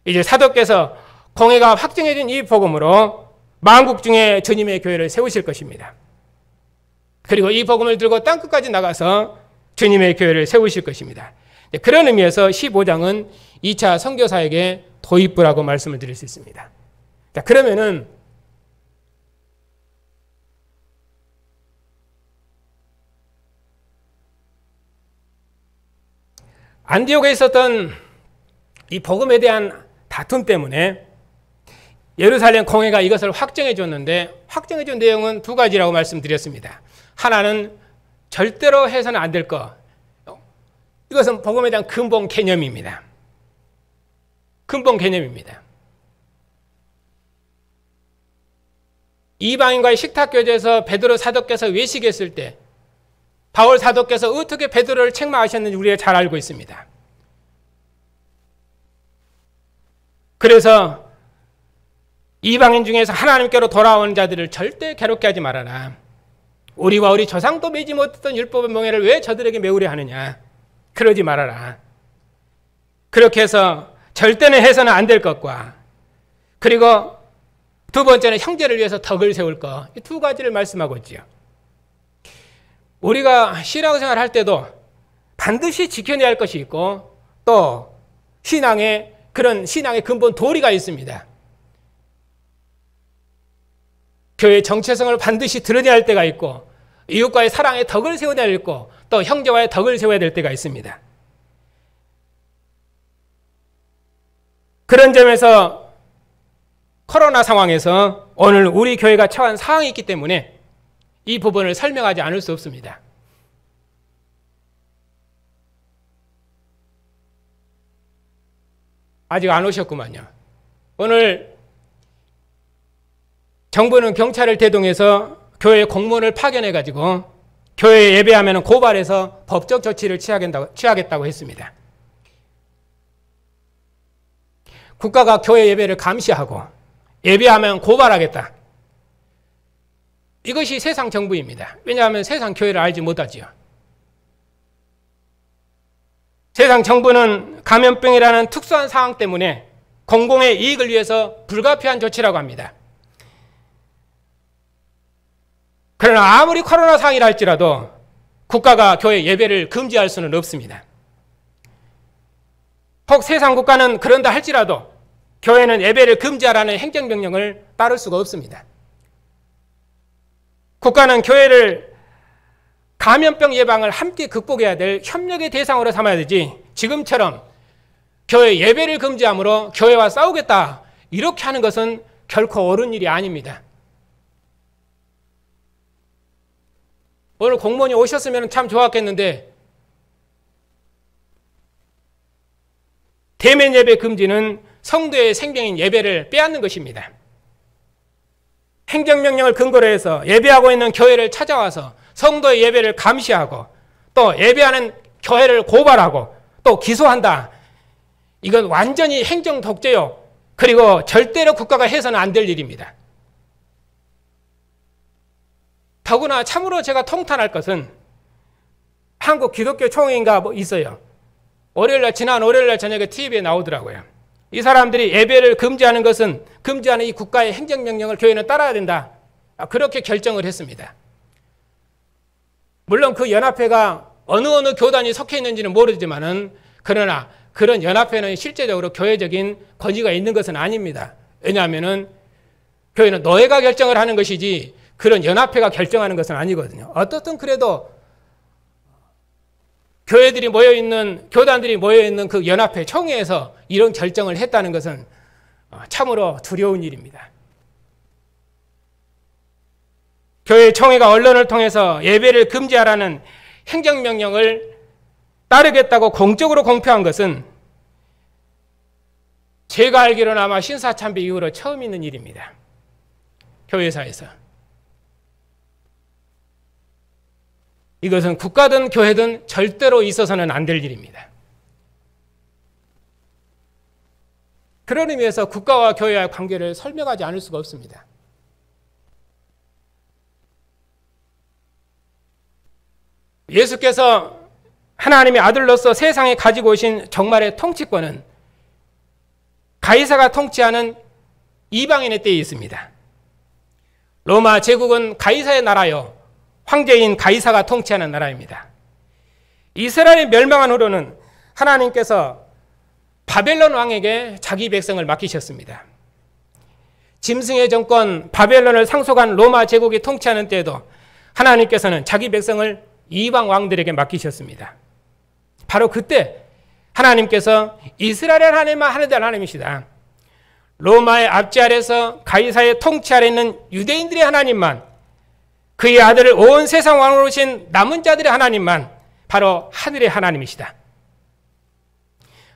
이제 사도께서 공회가 확정해진 이 복음으로 만국 중에 주님의 교회를 세우실 것입니다. 그리고 이 복음을 들고 땅끝까지 나가서 주님의 교회를 세우실 것입니다. 그런 의미에서 15장은 2차 선교사에게 도입부라고 말씀을 드릴 수 있습니다. 자, 그러면은 안디옥에 있었던 이 복음에 대한 다툼 때문에 예루살렘 공회가 이것을 확정해 줬는데, 확정해 준 내용은 두 가지라고 말씀드렸습니다. 하나는 절대로 해서는 안 될 것. 이것은 복음에 대한 근본 개념입니다. 근본 개념입니다. 이방인과의 식탁교제에서 베드로 사도께서 외식했을 때 바울 사도께서 어떻게 베드로를 책망하셨는지 우리가 잘 알고 있습니다. 그래서 이방인 중에서 하나님께로 돌아오는 자들을 절대 괴롭게 하지 말아라. 우리와 우리 조상도 매지 못했던 율법의 멍에를 왜 저들에게 메우려 하느냐. 그러지 말아라. 그렇게 해서 절대는 해서는 안 될 것과, 그리고 두 번째는 형제를 위해서 덕을 세울 것, 이 두 가지를 말씀하고 있지요. 우리가 신앙생활 할 때도 반드시 지켜내야 할 것이 있고, 또 신앙의 그런 신앙의 근본 도리가 있습니다. 교회의 정체성을 반드시 드러내야 할 때가 있고, 이웃과의 사랑의 덕을 세워야 될 있고, 또 형제와의 덕을 세워야 될 때가 있습니다. 그런 점에서 코로나 상황에서 오늘 우리 교회가 처한 상황이 있기 때문에 이 부분을 설명하지 않을 수 없습니다. 아직 안 오셨구만요. 오늘 정부는 경찰을 대동해서 교회 공무원을 파견해가지고 교회에 예배하면 고발해서 법적 조치를 취하겠다고 했습니다. 국가가 교회 예배를 감시하고 예배하면 고발하겠다. 이것이 세상 정부입니다. 왜냐하면 세상 교회를 알지 못하지요. 세상 정부는 감염병이라는 특수한 상황 때문에 공공의 이익을 위해서 불가피한 조치라고 합니다. 그러나 아무리 코로나 상황이라 할지라도 국가가 교회 예배를 금지할 수는 없습니다. 혹 세상 국가는 그런다 할지라도 교회는 예배를 금지하라는 행정명령을 따를 수가 없습니다. 국가는 교회를 감염병 예방을 함께 극복해야 될 협력의 대상으로 삼아야 되지, 지금처럼 교회 예배를 금지함으로 교회와 싸우겠다 이렇게 하는 것은 결코 옳은 일이 아닙니다. 오늘 공무원이 오셨으면 참 좋았겠는데, 대면 예배 금지는 성도의 생명인 예배를 빼앗는 것입니다. 행정명령을 근거로 해서 예배하고 있는 교회를 찾아와서 성도의 예배를 감시하고 또 예배하는 교회를 고발하고 또 기소한다. 이건 완전히 행정 독재요. 그리고 절대로 국가가 해서는 안 될 일입니다. 더구나 참으로 제가 통탄할 것은 한국 기독교 총회인가 뭐 있어요. 지난 월요일날 저녁에 TV에 나오더라고요. 이 사람들이 예배를 금지하는 것은 금지하는 이 국가의 행정명령을 교회는 따라야 된다. 그렇게 결정을 했습니다. 물론 그 연합회가 어느 교단이 속해 있는지는 모르지만은, 그러나 그런 연합회는 실제적으로 교회적인 권위가 있는 것은 아닙니다. 왜냐하면은 교회는 노예가 결정을 하는 것이지 그런 연합회가 결정하는 것은 아니거든요. 어떻든 그래도 교회들이 모여있는, 교단들이 모여있는 그 연합회 총회에서 이런 결정을 했다는 것은 참으로 두려운 일입니다. 교회 총회가 언론을 통해서 예배를 금지하라는 행정명령을 따르겠다고 공적으로 공표한 것은 제가 알기로는 아마 신사참배 이후로 처음 있는 일입니다. 교회사에서. 이것은 국가든 교회든 절대로 있어서는 안 될 일입니다. 그런 의미에서 국가와 교회와의 관계를 설명하지 않을 수가 없습니다. 예수께서 하나님의 아들로서 세상에 가지고 오신 정말의 통치권은 가이사가 통치하는 이방인의 때에 있습니다. 로마 제국은 가이사의 나라요, 황제인 가이사가 통치하는 나라입니다. 이스라엘이 멸망한 후로는 하나님께서 바벨론 왕에게 자기 백성을 맡기셨습니다. 짐승의 정권 바벨론을 상속한 로마 제국이 통치하는 때에도 하나님께서는 자기 백성을 이방 왕들에게 맡기셨습니다. 바로 그때 하나님께서 이스라엘 하나님만 하늘의 하나님이시다. 로마의 압제 아래서 가이사의 통치 아래 있는 유대인들의 하나님만, 그의 아들을 온 세상 왕으로 오신 남은 자들의 하나님만 바로 하늘의 하나님이시다.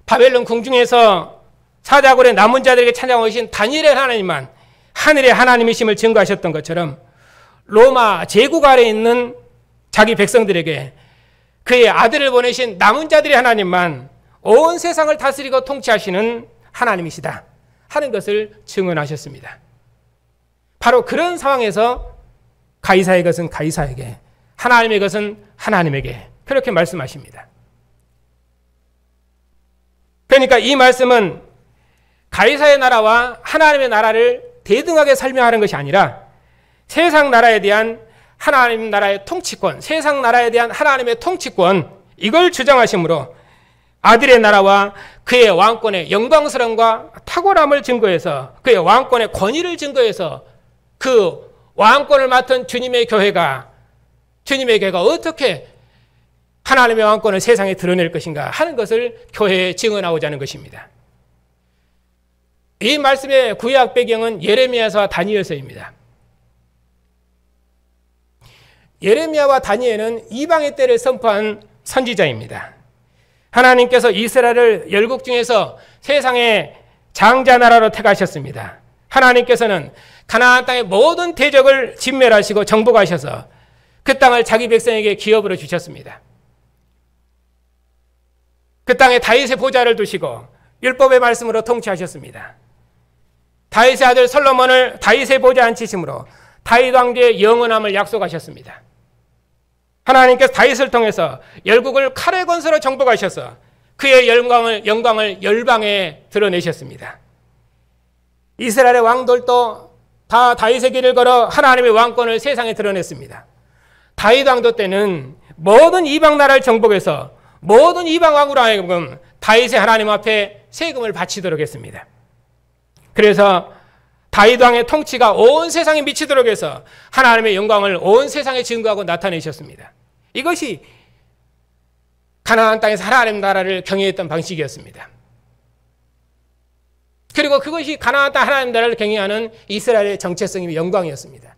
바벨론 궁중에서 사자굴의 남은 자들에게 찾아오신 다니엘의 하나님만 하늘의 하나님이심을 증거하셨던 것처럼 로마 제국 아래에 있는 자기 백성들에게 그의 아들을 보내신 남은 자들의 하나님만 온 세상을 다스리고 통치하시는 하나님이시다 하는 것을 증언하셨습니다. 바로 그런 상황에서 가이사의 것은 가이사에게, 하나님의 것은 하나님에게 그렇게 말씀하십니다. 그러니까 이 말씀은 가이사의 나라와 하나님의 나라를 대등하게 설명하는 것이 아니라 세상 나라에 대한 하나님 나라의 통치권, 세상 나라에 대한 하나님의 통치권, 이걸 주장하시므로 아들의 나라와 그의 왕권의 영광스러움과 탁월함을 증거해서, 그의 왕권의 권위를 증거해서 그 왕권을 맡은 주님의 교회가 어떻게 하나님의 왕권을 세상에 드러낼 것인가 하는 것을 교회에 증언하고자 하는 것입니다. 이 말씀의 구약 배경은 예레미야서와 다니엘서입니다. 예레미야와 다니엘은 이방의 때를 선포한 선지자입니다. 하나님께서 이스라엘을 열국 중에서 세상의 장자 나라로 택하셨습니다. 하나님께서는 가나안 땅의 모든 대적을 진멸하시고 정복하셔서 그 땅을 자기 백성에게 기업으로 주셨습니다. 그 땅에 다윗의 보좌를 두시고 율법의 말씀으로 통치하셨습니다. 다윗의 아들 솔로몬을 다윗의 보좌에 앉히심으로 다윗 왕조의 영원함을 약속하셨습니다. 하나님께서 다윗을 통해서 열국을 칼의 권세로 정복하셔서 그의 영광을 열방에 드러내셨습니다. 이스라엘의 왕들도 다 다윗의 길을 걸어 하나님의 왕권을 세상에 드러냈습니다. 다윗 왕도 때는 모든 이방 나라를 정복해서 모든 이방 왕으로 하여금 다윗의 하나님 앞에 세금을 바치도록 했습니다. 그래서 다윗 왕의 통치가 온 세상에 미치도록 해서 하나님의 영광을 온 세상에 증거하고 나타내셨습니다. 이것이 가나안 땅에서 하나님 나라를 경영했던 방식이었습니다. 그리고 그것이 가나안 땅 하나님 나라를 경영하는 이스라엘의 정체성이며 영광이었습니다.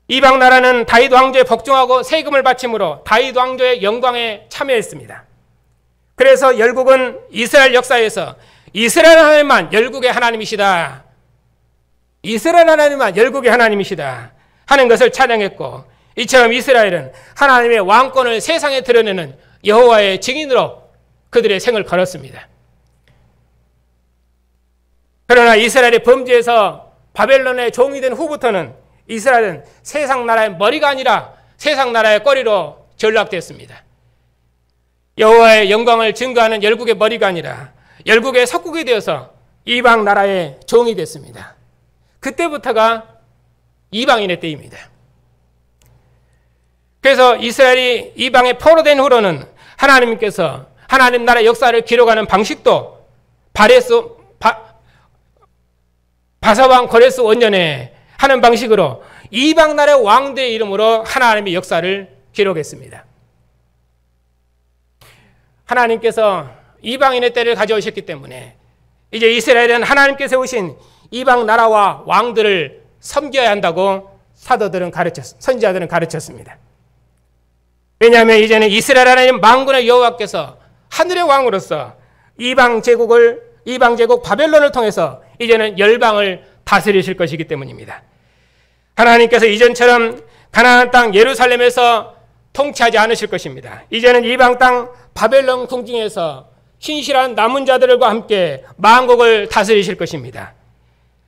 이방 나라는 다윗 왕조에 복종하고 세금을 바침으로 다윗 왕조의 영광에 참여했습니다. 그래서 열국은 이스라엘 역사에서 이스라엘 하나님만 열국의 하나님이시다, 이스라엘 하나님만 열국의 하나님이시다 하는 것을 찬양했고, 이처럼 이스라엘은 하나님의 왕권을 세상에 드러내는 여호와의 증인으로 그들의 생을 걸었습니다. 그러나 이스라엘이 범죄해서 바벨론의 종이 된 후부터는 이스라엘은 세상 나라의 머리가 아니라 세상 나라의 꼬리로 전락됐습니다. 여호와의 영광을 증거하는 열국의 머리가 아니라 열국의 석국이 되어서 이방 나라의 종이 됐습니다. 그때부터가 이방인의 때입니다. 그래서 이스라엘이 이방에 포로된 후로는 하나님께서 하나님 나라의 역사를 기록하는 방식도 바사왕 고레스 원년에 하는 방식으로 이방 나라의 왕들의 이름으로 하나님의 역사를 기록했습니다. 하나님께서 이방인의 때를 가져오셨기 때문에 이제 이스라엘은 하나님께서 세우신 이방 나라와 왕들을 섬겨야 한다고 선지자들은 가르쳤습니다. 왜냐하면 이제는 이스라엘 하나님 만군의 여호와께서 하늘의 왕으로서 이방 제국 바벨론을 통해서 이제는 열방을 다스리실 것이기 때문입니다. 하나님께서 이전처럼 가나안 땅 예루살렘에서 통치하지 않으실 것입니다. 이제는 이방 땅 바벨론 궁중에서 신실한 남은 자들과 함께 만국을 다스리실 것입니다.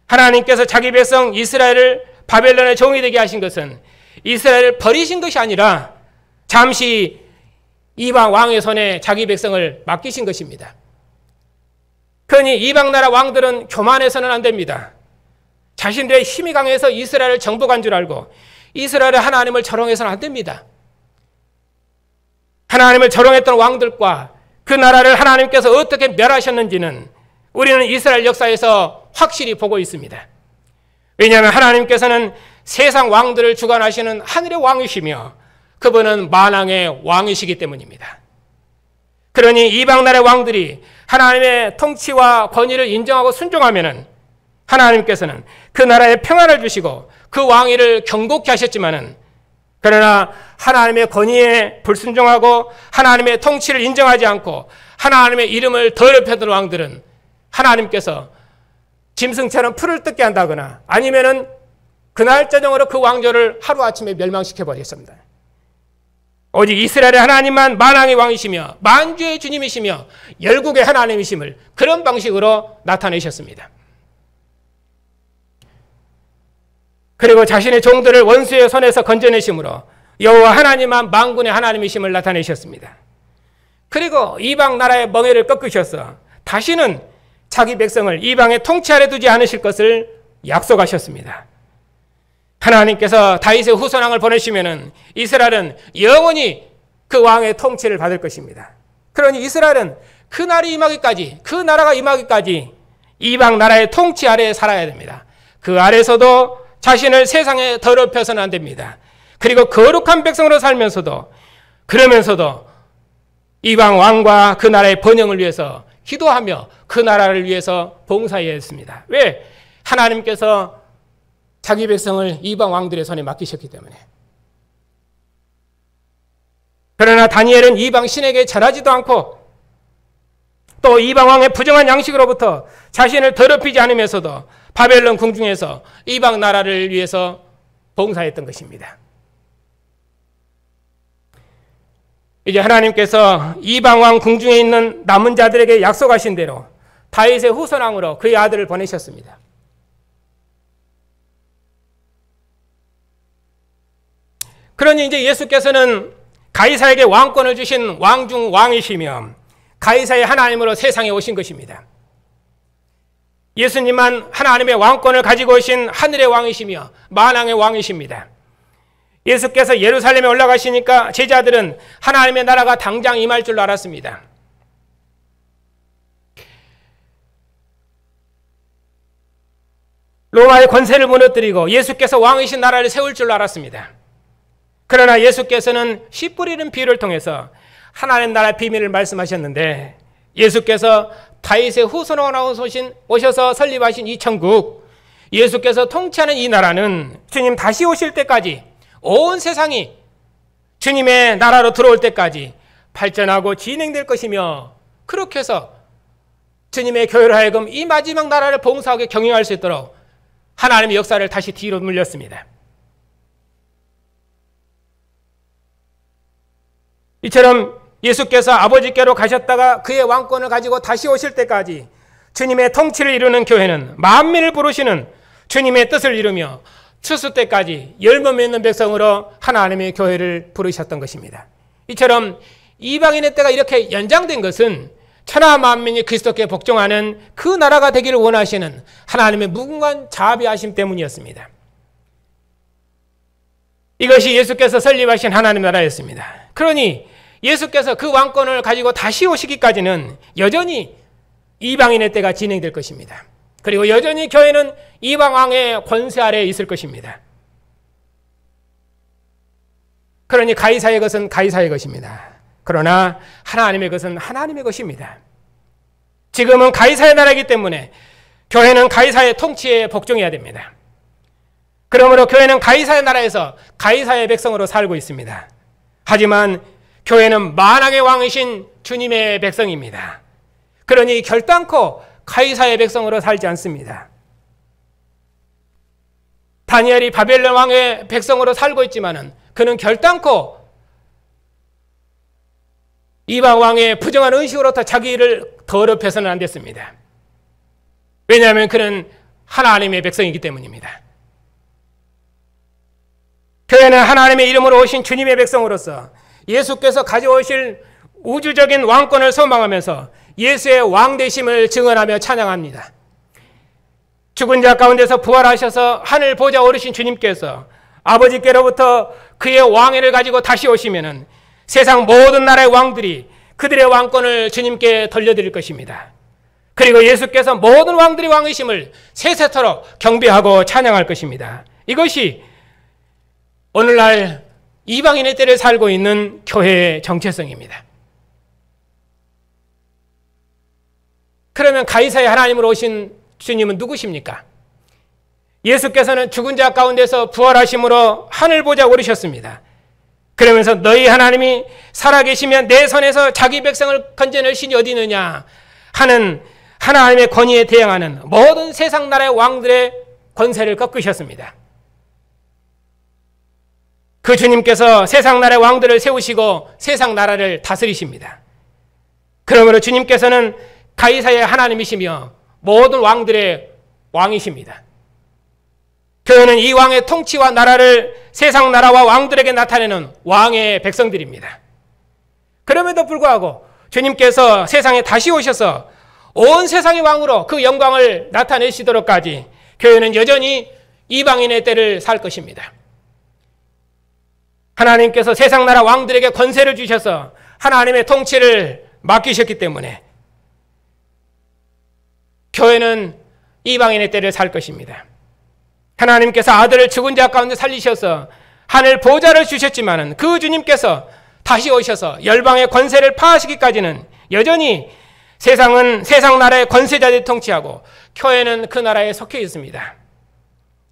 하나님께서 자기 백성 이스라엘을 바벨론의 종이 되게 하신 것은 이스라엘을 버리신 것이 아니라 잠시 이방 왕의 손에 자기 백성을 맡기신 것입니다. 그러니 이방 나라 왕들은 교만해서는 안 됩니다. 자신들의 힘이 강해서 이스라엘을 정복한 줄 알고 이스라엘의 하나님을 조롱해서는 안 됩니다. 하나님을 조롱했던 왕들과 그 나라를 하나님께서 어떻게 멸하셨는지는 우리는 이스라엘 역사에서 확실히 보고 있습니다. 왜냐하면 하나님께서는 세상 왕들을 주관하시는 하늘의 왕이시며 그분은 만왕의 왕이시기 때문입니다. 그러니 이방 나라의 왕들이 하나님의 통치와 권위를 인정하고 순종하면은 하나님께서는 그 나라에 평안을 주시고 그 왕위를 경고케 하셨지만은, 그러나 하나님의 권위에 불순종하고 하나님의 통치를 인정하지 않고 하나님의 이름을 더럽혔던 왕들은 하나님께서 짐승처럼 풀을 뜯게 한다거나 아니면은 그날 저녁으로 그 왕조를 하루아침에 멸망시켜 버렸습니다. 오직 이스라엘의 하나님만 만왕의 왕이시며 만주의 주님이시며 열국의 하나님이심을 그런 방식으로 나타내셨습니다. 그리고 자신의 종들을 원수의 손에서 건져내심으로 여호와 하나님만 만군의 하나님이심을 나타내셨습니다. 그리고 이방 나라의 멍에를 꺾으셔서 다시는 자기 백성을 이방의 통치 아래 두지 않으실 것을 약속하셨습니다. 하나님께서 다윗의 후손왕을 보내시면은 이스라엘은 영원히 그 왕의 통치를 받을 것입니다. 그러니 이스라엘은 그 날이 임하기까지, 그 나라가 임하기까지 이방 나라의 통치 아래에 살아야 됩니다. 그 아래서도 자신을 세상에 더럽혀서는 안 됩니다. 그리고 거룩한 백성으로 살면서도, 그러면서도 이방 왕과 그 나라의 번영을 위해서 기도하며 그 나라를 위해서 봉사해야 했습니다. 왜? 하나님께서 자기 백성을 이방 왕들의 손에 맡기셨기 때문에. 그러나 다니엘은 이방 신에게 절하지도 않고 또 이방 왕의 부정한 양식으로부터 자신을 더럽히지 않으면서도 바벨론 궁중에서 이방 나라를 위해서 봉사했던 것입니다. 이제 하나님께서 이방 왕 궁중에 있는 남은 자들에게 약속하신 대로 다윗의 후손왕으로 그의 아들을 보내셨습니다. 그러니 이제 예수께서는 가이사에게 왕권을 주신 왕 중 왕이시며 가이사의 하나님으로 세상에 오신 것입니다. 예수님만 하나님의 왕권을 가지고 오신 하늘의 왕이시며 만왕의 왕이십니다. 예수께서 예루살렘에 올라가시니까 제자들은 하나님의 나라가 당장 임할 줄 알았습니다. 로마의 권세를 무너뜨리고 예수께서 왕이신 나라를 세울 줄 알았습니다. 그러나 예수께서는 씨 뿌리는 비유를 통해서 하나님 나라의 비밀을 말씀하셨는데, 예수께서 다윗의 후손으로 오셔서 설립하신 이 천국, 예수께서 통치하는 이 나라는 주님 다시 오실 때까지 온 세상이 주님의 나라로 들어올 때까지 발전하고 진행될 것이며, 그렇게 해서 주님의 교회로 하여금 이 마지막 나라를 봉사하게 경영할 수 있도록 하나님의 역사를 다시 뒤로 물렸습니다. 이처럼 예수께서 아버지께로 가셨다가 그의 왕권을 가지고 다시 오실 때까지 주님의 통치를 이루는 교회는 만민을 부르시는 주님의 뜻을 이루며 추수 때까지 열매 맺는 백성으로 하나님의 교회를 부르셨던 것입니다. 이처럼 이방인의 때가 이렇게 연장된 것은 천하 만민이 그리스도께 복종하는 그 나라가 되기를 원하시는 하나님의 무궁한 자비하심 때문이었습니다. 이것이 예수께서 설립하신 하나님 나라였습니다. 그러니 예수께서 그 왕권을 가지고 다시 오시기까지는 여전히 이방인의 때가 진행될 것입니다. 그리고 여전히 교회는 이방 왕의 권세 아래에 있을 것입니다. 그러니 가이사의 것은 가이사의 것입니다. 그러나 하나님의 것은 하나님의 것입니다. 지금은 가이사의 나라이기 때문에 교회는 가이사의 통치에 복종해야 됩니다. 그러므로 교회는 가이사의 나라에서 가이사의 백성으로 살고 있습니다. 하지만 교회는 만왕의 왕이신 주님의 백성입니다. 그러니 결단코 가이사의 백성으로 살지 않습니다. 다니엘이 바벨론 왕의 백성으로 살고 있지만은 그는 결단코 이방 왕의 부정한 은식으로부터 자기를 더럽혀서는 안 됐습니다. 왜냐하면 그는 하나님의 백성이기 때문입니다. 교회는 하나님의 이름으로 오신 주님의 백성으로서 예수께서 가져오실 우주적인 왕권을 소망하면서 예수의 왕되심을 증언하며 찬양합니다. 죽은 자 가운데서 부활하셔서 하늘 보좌 오르신 주님께서 아버지께로부터 그의 왕위를 가지고 다시 오시면은 세상 모든 나라의 왕들이 그들의 왕권을 주님께 돌려드릴 것입니다. 그리고 예수께서 모든 왕들의 왕이심을 세세토록 경배하고 찬양할 것입니다. 이것이 오늘날 이방인의 때를 살고 있는 교회의 정체성입니다. 그러면 가이사의 하나님으로 오신 주님은 누구십니까? 예수께서는 죽은 자 가운데서 부활하심으로 하늘 보좌 오르셨습니다. 그러면서 너희 하나님이 살아계시면 내 손에서 자기 백성을 건져낼 신이 어디 있느냐 하는 하나님의 권위에 대항하는 모든 세상 나라의 왕들의 권세를 꺾으셨습니다. 그 주님께서 세상 나라의 왕들을 세우시고 세상 나라를 다스리십니다. 그러므로 주님께서는 가이사의 하나님이시며 모든 왕들의 왕이십니다. 교회는 이 왕의 통치와 나라를 세상 나라와 왕들에게 나타내는 왕의 백성들입니다. 그럼에도 불구하고 주님께서 세상에 다시 오셔서 온 세상의 왕으로 그 영광을 나타내시도록까지 교회는 여전히 이방인의 때를 살 것입니다. 하나님께서 세상 나라 왕들에게 권세를 주셔서 하나님의 통치를 맡기셨기 때문에 교회는 이방인의 때를 살 것입니다. 하나님께서 아들을 죽은 자 가운데 살리셔서 하늘 보좌를 주셨지만은 그 주님께서 다시 오셔서 열방의 권세를 파하시기까지는 여전히 세상은 세상 나라의 권세자들이 통치하고 교회는 그 나라에 속해 있습니다.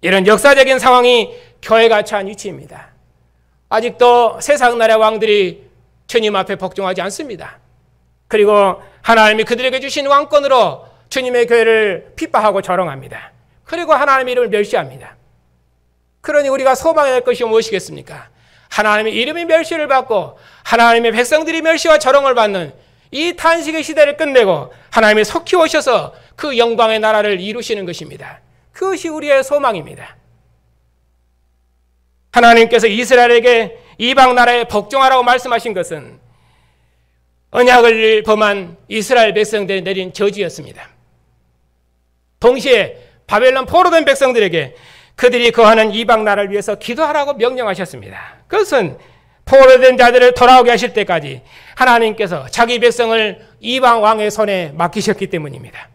이런 역사적인 상황이 교회가 처한 위치입니다. 아직도 세상 나라의 왕들이 주님 앞에 복종하지 않습니다. 그리고 하나님이 그들에게 주신 왕권으로 주님의 교회를 핍박하고 조롱합니다. 그리고 하나님의 이름을 멸시합니다. 그러니 우리가 소망해야 할 것이 무엇이겠습니까? 하나님의 이름이 멸시를 받고 하나님의 백성들이 멸시와 조롱을 받는 이 탄식의 시대를 끝내고 하나님이 속히 오셔서 그 영광의 나라를 이루시는 것입니다. 그것이 우리의 소망입니다. 하나님께서 이스라엘에게 이방 나라에 복종하라고 말씀하신 것은 언약을 범한 이스라엘 백성들이 내린 저주였습니다. 동시에 바벨론 포로된 백성들에게 그들이 거하는 이방 나라를 위해서 기도하라고 명령하셨습니다. 그것은 포로된 자들을 돌아오게 하실 때까지 하나님께서 자기 백성을 이방 왕의 손에 맡기셨기 때문입니다.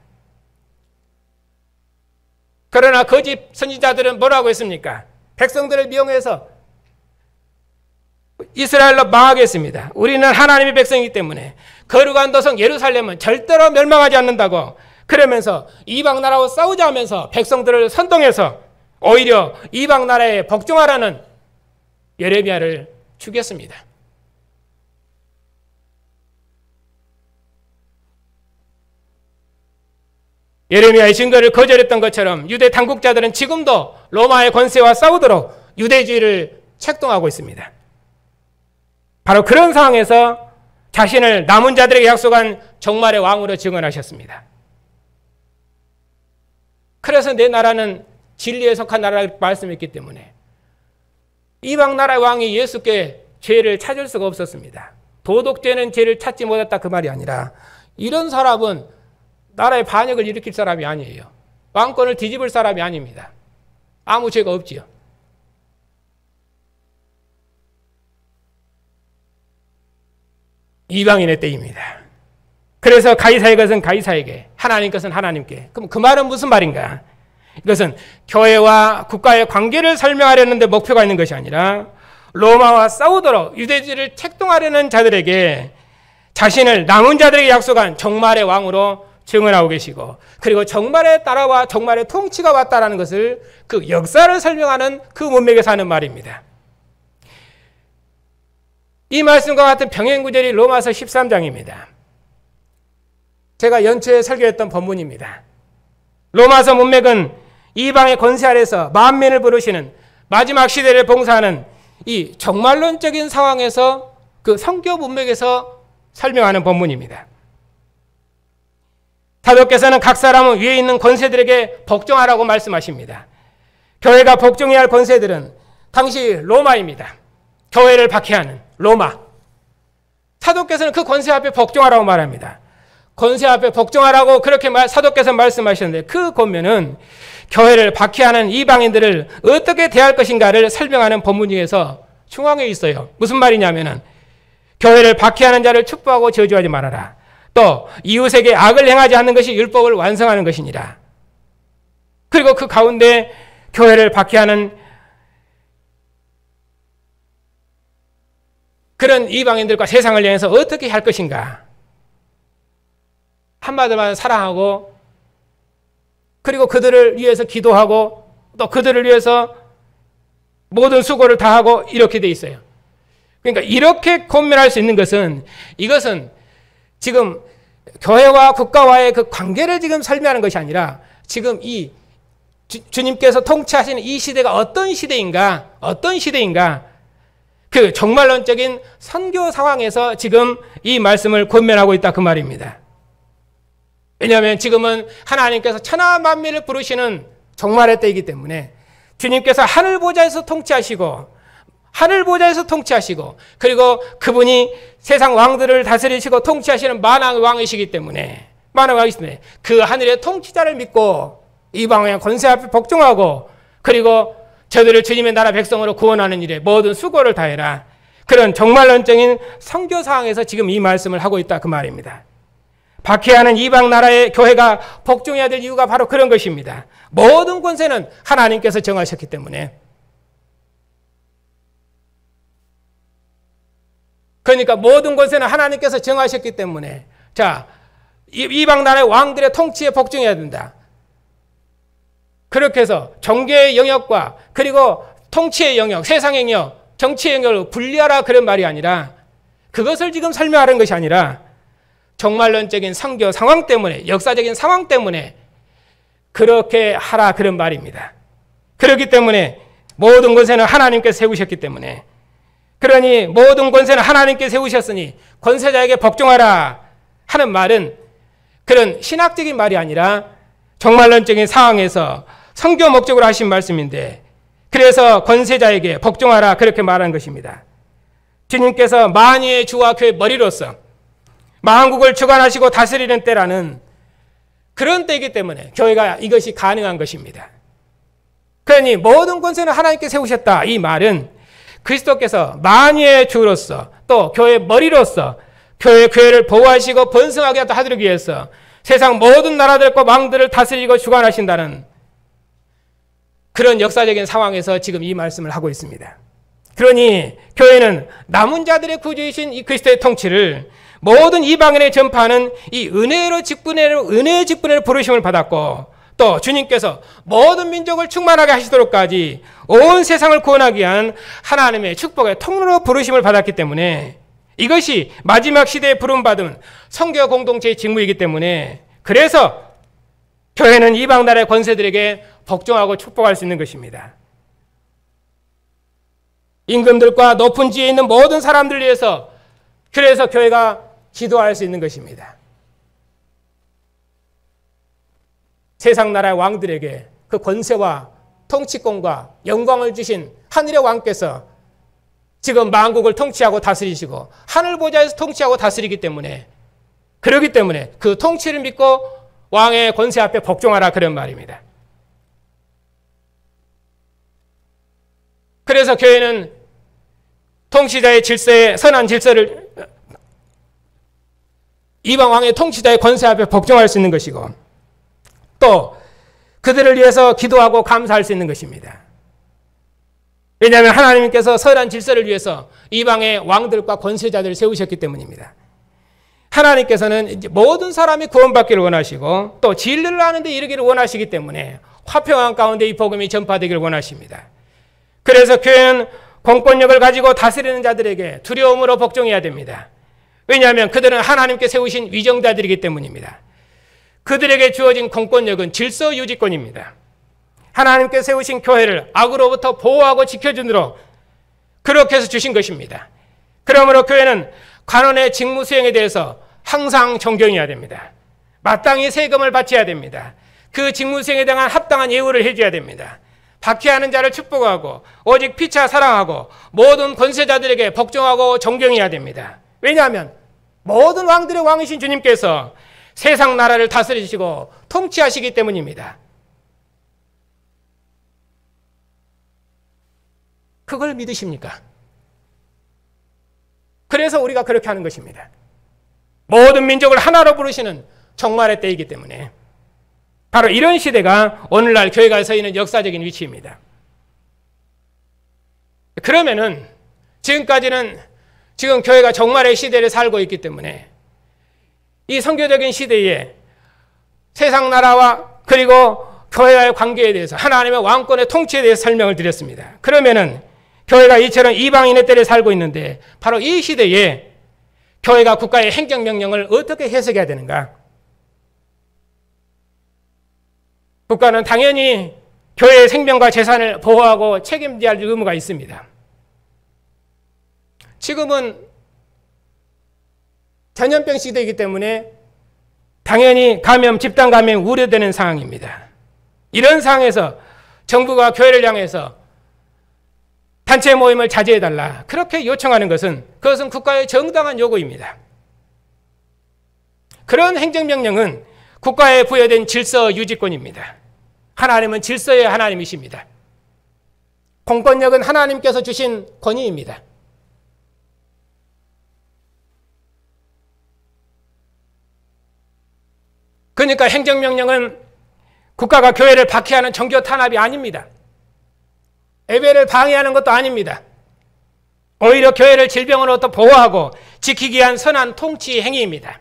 그러나 거짓 선지자들은 뭐라고 했습니까? 백성들을 미용해서 이스라엘로 망하겠습니다. 우리는 하나님의 백성이기 때문에 거룩한 도성 예루살렘은 절대로 멸망하지 않는다고 그러면서 이방 나라와 싸우자 하면서 백성들을 선동해서 오히려 이방 나라에 복종하라는 예레미야를 죽였습니다. 예레미야의 증거를 거절했던 것처럼 유대 당국자들은 지금도 로마의 권세와 싸우도록 유대주의를 책동하고 있습니다. 바로 그런 상황에서 자신을 남은 자들에게 약속한 종말의 왕으로 증언하셨습니다. 그래서 내 나라는 진리에 속한 나라를 말씀했기 때문에 이방 나라의 왕이 예수께 죄를 찾을 수가 없었습니다. 도덕죄는 죄를 찾지 못했다 그 말이 아니라 이런 사람은 나라의 반역을 일으킬 사람이 아니에요. 왕권을 뒤집을 사람이 아닙니다. 아무 죄가 없지요. 이방인의 때입니다. 그래서 가이사의 것은 가이사에게, 하나님 것은 하나님께. 그럼 그 말은 무슨 말인가? 이것은 교회와 국가의 관계를 설명하려는데 목표가 있는 것이 아니라 로마와 싸우도록 유대주의를 책동하려는 자들에게 자신을 남은 자들에게 약속한 종말의 왕으로 증언하고 계시고, 그리고 종말의 나라와 종말의 통치가 왔다라는 것을 그 역사를 설명하는 그 문맥에서 하는 말입니다. 이 말씀과 같은 병행 구절이 로마서 13장입니다. 제가 연초에 설교했던 본문입니다. 로마서 문맥은 이방의 권세 아래서 만민을 부르시는 마지막 시대를 봉사하는 이 종말론적인 상황에서 그 성교 문맥에서 설명하는 본문입니다. 사도께서는 각 사람은 위에 있는 권세들에게 복종하라고 말씀하십니다. 교회가 복종해야 할 권세들은 당시 로마입니다. 교회를 박해하는 로마. 사도께서는 그 권세 앞에 복종하라고 말합니다. 권세 앞에 복종하라고 그렇게 사도께서 말씀하셨는데 그 권면은 교회를 박해하는 이방인들을 어떻게 대할 것인가를 설명하는 본문 중에서 중앙에 있어요. 무슨 말이냐면은 교회를 박해하는 자를 축복하고 저주하지 말아라. 또 이웃에게 악을 행하지 않는 것이 율법을 완성하는 것이니라. 그리고 그 가운데 교회를 박해하는 그런 이방인들과 세상을 향해서 어떻게 할 것인가. 한마디로 사랑하고 그리고 그들을 위해서 기도하고 또 그들을 위해서 모든 수고를 다하고 이렇게 돼 있어요. 그러니까 이렇게 권면할 수 있는 것은 이것은 지금 교회와 국가와의 그 관계를 지금 설명하는 것이 아니라 지금 이 주님께서 통치하시는 이 시대가 어떤 시대인가 그 종말론적인 선교 상황에서 지금 이 말씀을 권면하고 있다 그 말입니다. 왜냐하면 지금은 하나님께서 천하 만민을 부르시는 종말의 때이기 때문에 주님께서 하늘 보좌에서 통치하시고 하늘 보좌에서 통치하시고 그리고 그분이 세상 왕들을 다스리시고 통치하시는 만왕의 왕이시기 때문에 그 하늘의 통치자를 믿고 이방의 권세 앞에 복종하고 그리고 저들을 주님의 나라 백성으로 구원하는 일에 모든 수고를 다해라. 그런 정말론적인 선교 사항에서 지금 이 말씀을 하고 있다 그 말입니다. 박해하는 이방 나라의 교회가 복종해야 될 이유가 바로 그런 것입니다. 모든 권세는 하나님께서 정하셨기 때문에. 그러니까 모든 권세는 하나님께서 정하셨기 때문에 자, 이방 나라의 왕들의 통치에 복종해야 된다. 그렇게 해서 종교의 영역과 그리고 통치의 영역, 세상의 영역, 정치의 영역을 분리하라 그런 말이 아니라 그것을 지금 설명하는 것이 아니라 정말론적인 선교 상황 때문에 역사적인 상황 때문에 그렇게 하라 그런 말입니다. 그렇기 때문에 모든 권세는 하나님께서 세우셨기 때문에 그러니 모든 권세는 하나님께서 세우셨으니 권세자에게 복종하라 하는 말은 그런 신학적인 말이 아니라 정말론적인 상황에서 선교 목적으로 하신 말씀인데 그래서 권세자에게 복종하라 그렇게 말한 것입니다. 주님께서 만유의 주와 그의 머리로서 만국을 주관하시고 다스리는 때라는 그런 때이기 때문에 교회가 이것이 가능한 것입니다. 그러니 모든 권세는 하나님께 세우셨다. 이 말은 그리스도께서 만유의 주로서 또 교회의 머리로서 교회를 보호하시고 번성하게 하도록 위해서 세상 모든 나라들과 왕들을 다스리고 주관하신다는 그런 역사적인 상황에서 지금 이 말씀을 하고 있습니다. 그러니 교회는 남은 자들의 구주이신 이 그리스도의 통치를 모든 이방인에 전파하는 이 은혜의 직분으로 부르심을 받았고 또 주님께서 모든 민족을 충만하게 하시도록까지 온 세상을 구원하기 위한 하나님의 축복의 통로로 부르심을 받았기 때문에 이것이 마지막 시대에 부름받은 선교 공동체의 직무이기 때문에 그래서 교회는 이방 나라의 권세들에게 복종하고 축복할 수 있는 것입니다. 임금들과 높은 지위에 있는 모든 사람들을 위해서 그래서 교회가 기도할 수 있는 것입니다. 세상 나라의 왕들에게 그 권세와 통치권과 영광을 주신 하늘의 왕께서 지금 만국을 통치하고 다스리시고 하늘 보좌에서 통치하고 다스리기 때문에 그렇기 때문에 그 통치를 믿고 왕의 권세 앞에 복종하라 그런 말입니다. 그래서 교회는 통치자의 질서에 선한 질서를 이방 왕의 통치자의 권세 앞에 복종할 수 있는 것이고 또 그들을 위해서 기도하고 감사할 수 있는 것입니다. 왜냐하면 하나님께서 선한 질서를 위해서 이방의 왕들과 권세자들을 세우셨기 때문입니다. 하나님께서는 모든 사람이 구원받기를 원하시고 또 진리를 아는 데 이르기를 원하시기 때문에 화평한 가운데 이 복음이 전파되기를 원하십니다. 그래서 교회는 공권력을 가지고 다스리는 자들에게 두려움으로 복종해야 됩니다. 왜냐하면 그들은 하나님께 세우신 위정자들이기 때문입니다. 그들에게 주어진 공권력은 질서 유지권입니다. 하나님께 세우신 교회를 악으로부터 보호하고 지켜주도록 그렇게 해서 주신 것입니다. 그러므로 교회는 관원의 직무 수행에 대해서 항상 존경해야 됩니다. 마땅히 세금을 바쳐야 됩니다. 그 직무 수행에 대한 합당한 예우를 해줘야 됩니다. 박해하는 자를 축복하고 오직 피차 사랑하고 모든 권세자들에게 복종하고 존경해야 됩니다. 왜냐하면 모든 왕들의 왕이신 주님께서 세상 나라를 다스리시고 통치하시기 때문입니다. 그걸 믿으십니까? 그래서 우리가 그렇게 하는 것입니다. 모든 민족을 하나로 부르시는 종말의 때이기 때문에 바로 이런 시대가 오늘날 교회가 서 있는 역사적인 위치입니다. 그러면은 지금까지는 지금 교회가 종말의 시대를 살고 있기 때문에 이 선교적인 시대에 세상 나라와 그리고 교회와의 관계에 대해서 하나님의 왕권의 통치에 대해서 설명을 드렸습니다. 그러면은 교회가 이처럼 이방인의 때를 살고 있는데 바로 이 시대에 교회가 국가의 행정명령을 어떻게 해석해야 되는가? 국가는 당연히 교회의 생명과 재산을 보호하고 책임져야 할 의무가 있습니다. 지금은 전염병 시대이기 때문에 당연히 집단 감염이 우려되는 상황입니다. 이런 상황에서 정부가 교회를 향해서 단체 모임을 자제해달라 그렇게 요청하는 것은 그것은 국가의 정당한 요구입니다. 그런 행정명령은 국가에 부여된 질서 유지권입니다. 하나님은 질서의 하나님이십니다. 공권력은 하나님께서 주신 권위입니다. 그러니까 행정명령은 국가가 교회를 박해하는 정교 탄압이 아닙니다. 예배를 방해하는 것도 아닙니다. 오히려 교회를 질병으로부터 보호하고 지키기 위한 선한 통치 행위입니다.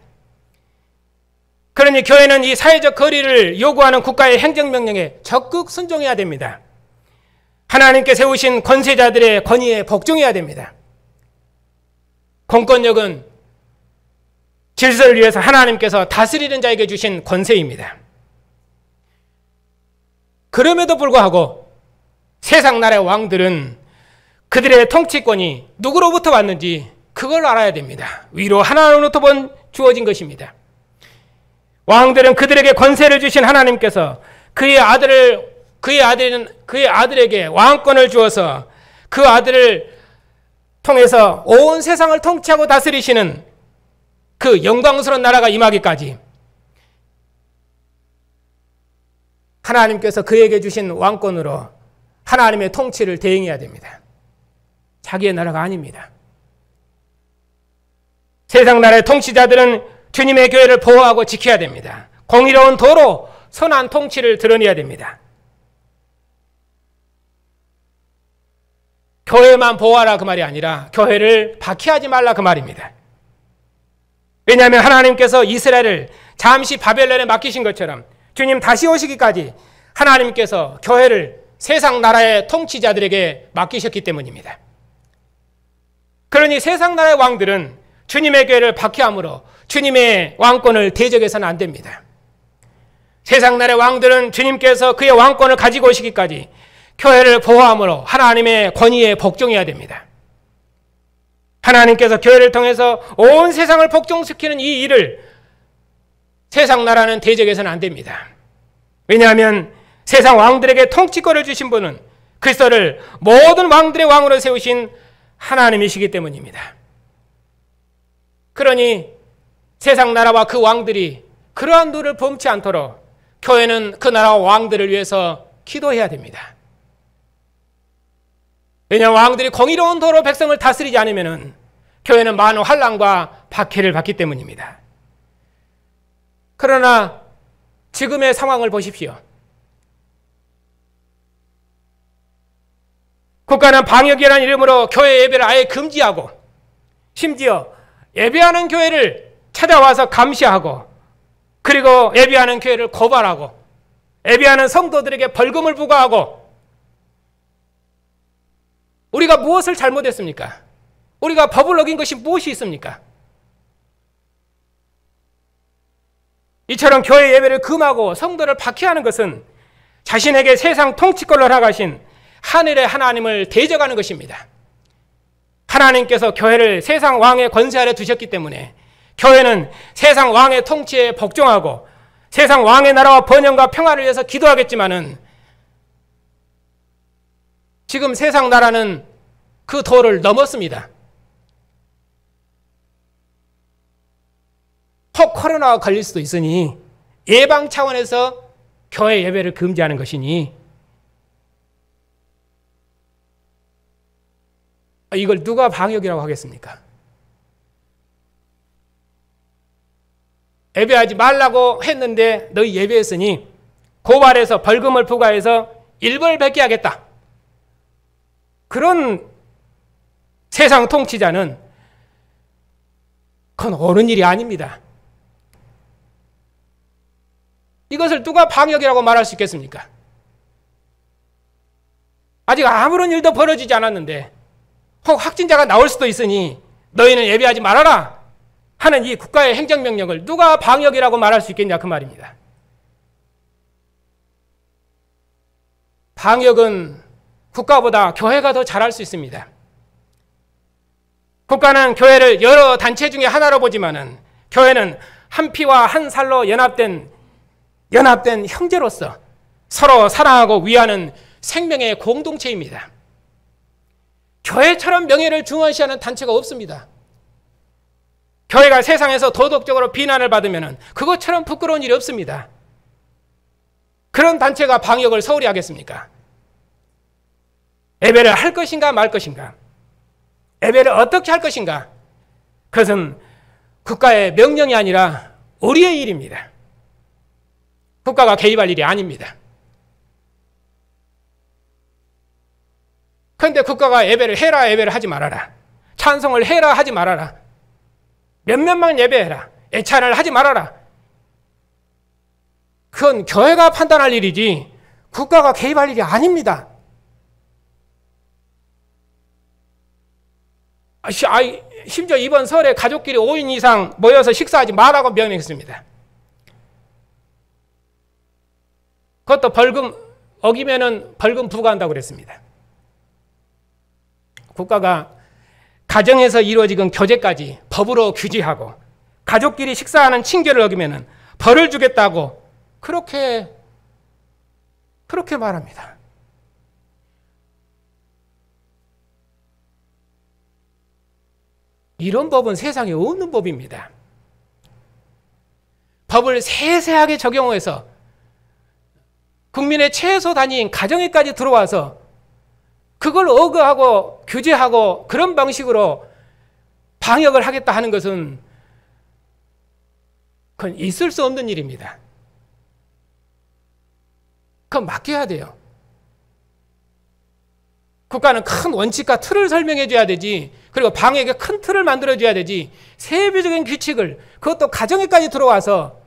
그러니 교회는 이 사회적 거리를 요구하는 국가의 행정명령에 적극 순종해야 됩니다. 하나님께 세우신 권세자들의 권위에 복종해야 됩니다. 공권력은 질서를 위해서 하나님께서 다스리는 자에게 주신 권세입니다. 그럼에도 불구하고 세상 나라의 왕들은 그들의 통치권이 누구로부터 왔는지 그걸 알아야 됩니다. 위로 하나님으로부터 주어진 것입니다. 왕들은 그들에게 권세를 주신 하나님께서 그의 아들에게 왕권을 주어서 그 아들을 통해서 온 세상을 통치하고 다스리시는 그 영광스러운 나라가 임하기까지 하나님께서 그에게 주신 왕권으로 하나님의 통치를 대행해야 됩니다. 자기의 나라가 아닙니다. 세상 나라의 통치자들은 주님의 교회를 보호하고 지켜야 됩니다. 공의로운 도로 선한 통치를 드러내야 됩니다. 교회만 보호하라 그 말이 아니라 교회를 박해하지 말라 그 말입니다. 왜냐하면 하나님께서 이스라엘을 잠시 바벨론에 맡기신 것처럼 주님 다시 오시기까지 하나님께서 교회를 세상 나라의 통치자들에게 맡기셨기 때문입니다. 그러니 세상 나라의 왕들은 주님의 교회를 박해함으로 주님의 왕권을 대적해서는 안 됩니다. 세상 나라의 왕들은 주님께서 그의 왕권을 가지고 오시기까지 교회를 보호함으로 하나님의 권위에 복종해야 됩니다. 하나님께서 교회를 통해서 온 세상을 복종시키는 이 일을 세상 나라는 대적해서는 안 됩니다. 왜냐하면 세상 왕들에게 통치권을 주신 분은 그리스도를 모든 왕들의 왕으로 세우신 하나님이시기 때문입니다. 그러니 세상 나라와 그 왕들이 그러한 룰을 범치 않도록 교회는 그 나라와 왕들을 위해서 기도해야 됩니다. 왜냐하면 왕들이 공의로운 도로 백성을 다스리지 않으면 교회는 많은 환난과 박해를 받기 때문입니다. 그러나 지금의 상황을 보십시오. 국가는 방역이라는 이름으로 교회 예배를 아예 금지하고 심지어 예배하는 교회를 찾아와서 감시하고 그리고 예배하는 교회를 고발하고 예배하는 성도들에게 벌금을 부과하고 우리가 무엇을 잘못했습니까? 우리가 법을 어긴 것이 무엇이 있습니까? 이처럼 교회 예배를 금하고 성도를 박해하는 것은 자신에게 세상 통치권을 허락하신 하늘의 하나님을 대적하는 것입니다. 하나님께서 교회를 세상 왕의 권세 아래 두셨기 때문에 교회는 세상 왕의 통치에 복종하고 세상 왕의 나라와 번영과 평화를 위해서 기도하겠지만은 지금 세상 나라는 그 도를 넘었습니다. 혹 코로나가 걸릴 수도 있으니 예방 차원에서 교회 예배를 금지하는 것이니 이걸 누가 방역이라고 하겠습니까? 예배하지 말라고 했는데 너희 예배했으니 고발해서 벌금을 부과해서 일벌백계 하겠다. 그런 세상 통치자는 그건 옳은 일이 아닙니다. 이것을 누가 방역이라고 말할 수 있겠습니까? 아직 아무런 일도 벌어지지 않았는데 혹 확진자가 나올 수도 있으니 너희는 예배하지 말아라 하는 이 국가의 행정명령을 누가 방역이라고 말할 수 있겠냐 그 말입니다. 방역은 국가보다 교회가 더 잘할 수 있습니다. 국가는 교회를 여러 단체 중에 하나로 보지만은 교회는 한 피와 한 살로 연합된 형제로서 서로 사랑하고 위하는 생명의 공동체입니다. 교회처럼 명예를 중요시하는 단체가 없습니다. 교회가 세상에서 도덕적으로 비난을 받으면 그것처럼 부끄러운 일이 없습니다. 그런 단체가 방역을 소홀히 하겠습니까? 예배를 할 것인가 말 것인가? 예배를 어떻게 할 것인가? 그것은 국가의 명령이 아니라 우리의 일입니다. 국가가 개입할 일이 아닙니다. 그런데 국가가 예배를 해라, 예배를 하지 말아라. 찬송을 해라, 하지 말아라. 몇몇만 예배해라. 애찬을 하지 말아라. 그건 교회가 판단할 일이지 국가가 개입할 일이 아닙니다. 심지어 이번 설에 가족끼리 5인 이상 모여서 식사하지 말라고 명령했습니다. 그것도 벌금 어기면은 벌금 부과한다고 그랬습니다. 국가가 가정에서 이루어지는 교제까지 법으로 규제하고 가족끼리 식사하는 징계를 어기면은 벌을 주겠다고 그렇게 말합니다. 이런 법은 세상에 없는 법입니다. 법을 세세하게 적용해서 국민의 최소 단위인 가정에까지 들어와서 그걸 억압하고 규제하고 그런 방식으로 방역을 하겠다 하는 것은 그건 있을 수 없는 일입니다. 그건 맡겨야 돼요. 국가는 큰 원칙과 틀을 설명해 줘야 되지, 그리고 방역에 큰 틀을 만들어 줘야 되지, 세부적인 규칙을 그것도 가정에까지 들어와서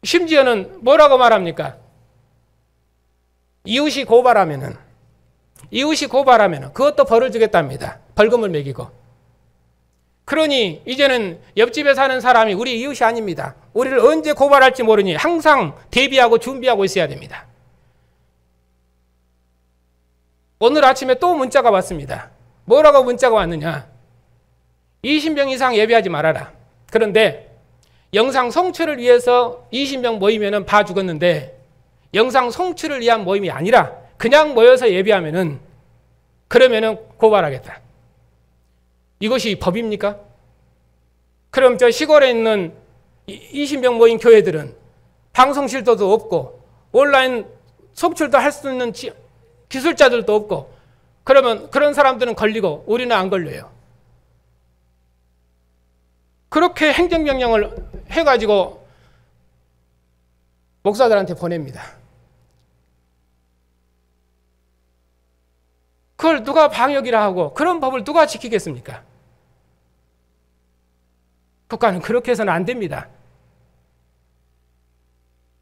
심지어는 뭐라고 말합니까? 이웃이 고발하면은 그것도 벌을 주겠답니다. 벌금을 매기고. 그러니 이제는 옆집에 사는 사람이 우리 이웃이 아닙니다. 우리를 언제 고발할지 모르니 항상 대비하고 준비하고 있어야 됩니다. 오늘 아침에 또 문자가 왔습니다. 뭐라고 문자가 왔느냐? 20명 이상 예배하지 말아라. 그런데 영상 송출을 위해서 20명 모이면은 봐 죽었는데 영상 송출을 위한 모임이 아니라 그냥 모여서 예배하면은 그러면은 고발하겠다. 이것이 법입니까? 그럼 저 시골에 있는 20명 모인 교회들은 방송실도도 없고 온라인 송출도 할 수 있는 기술자들도 없고, 그러면 그런 사람들은 걸리고 우리는 안 걸려요. 그렇게 행정명령을 해가지고 목사들한테 보냅니다. 그걸 누가 방역이라 하고 그런 법을 누가 지키겠습니까? 국가는 그렇게 해서는 안 됩니다.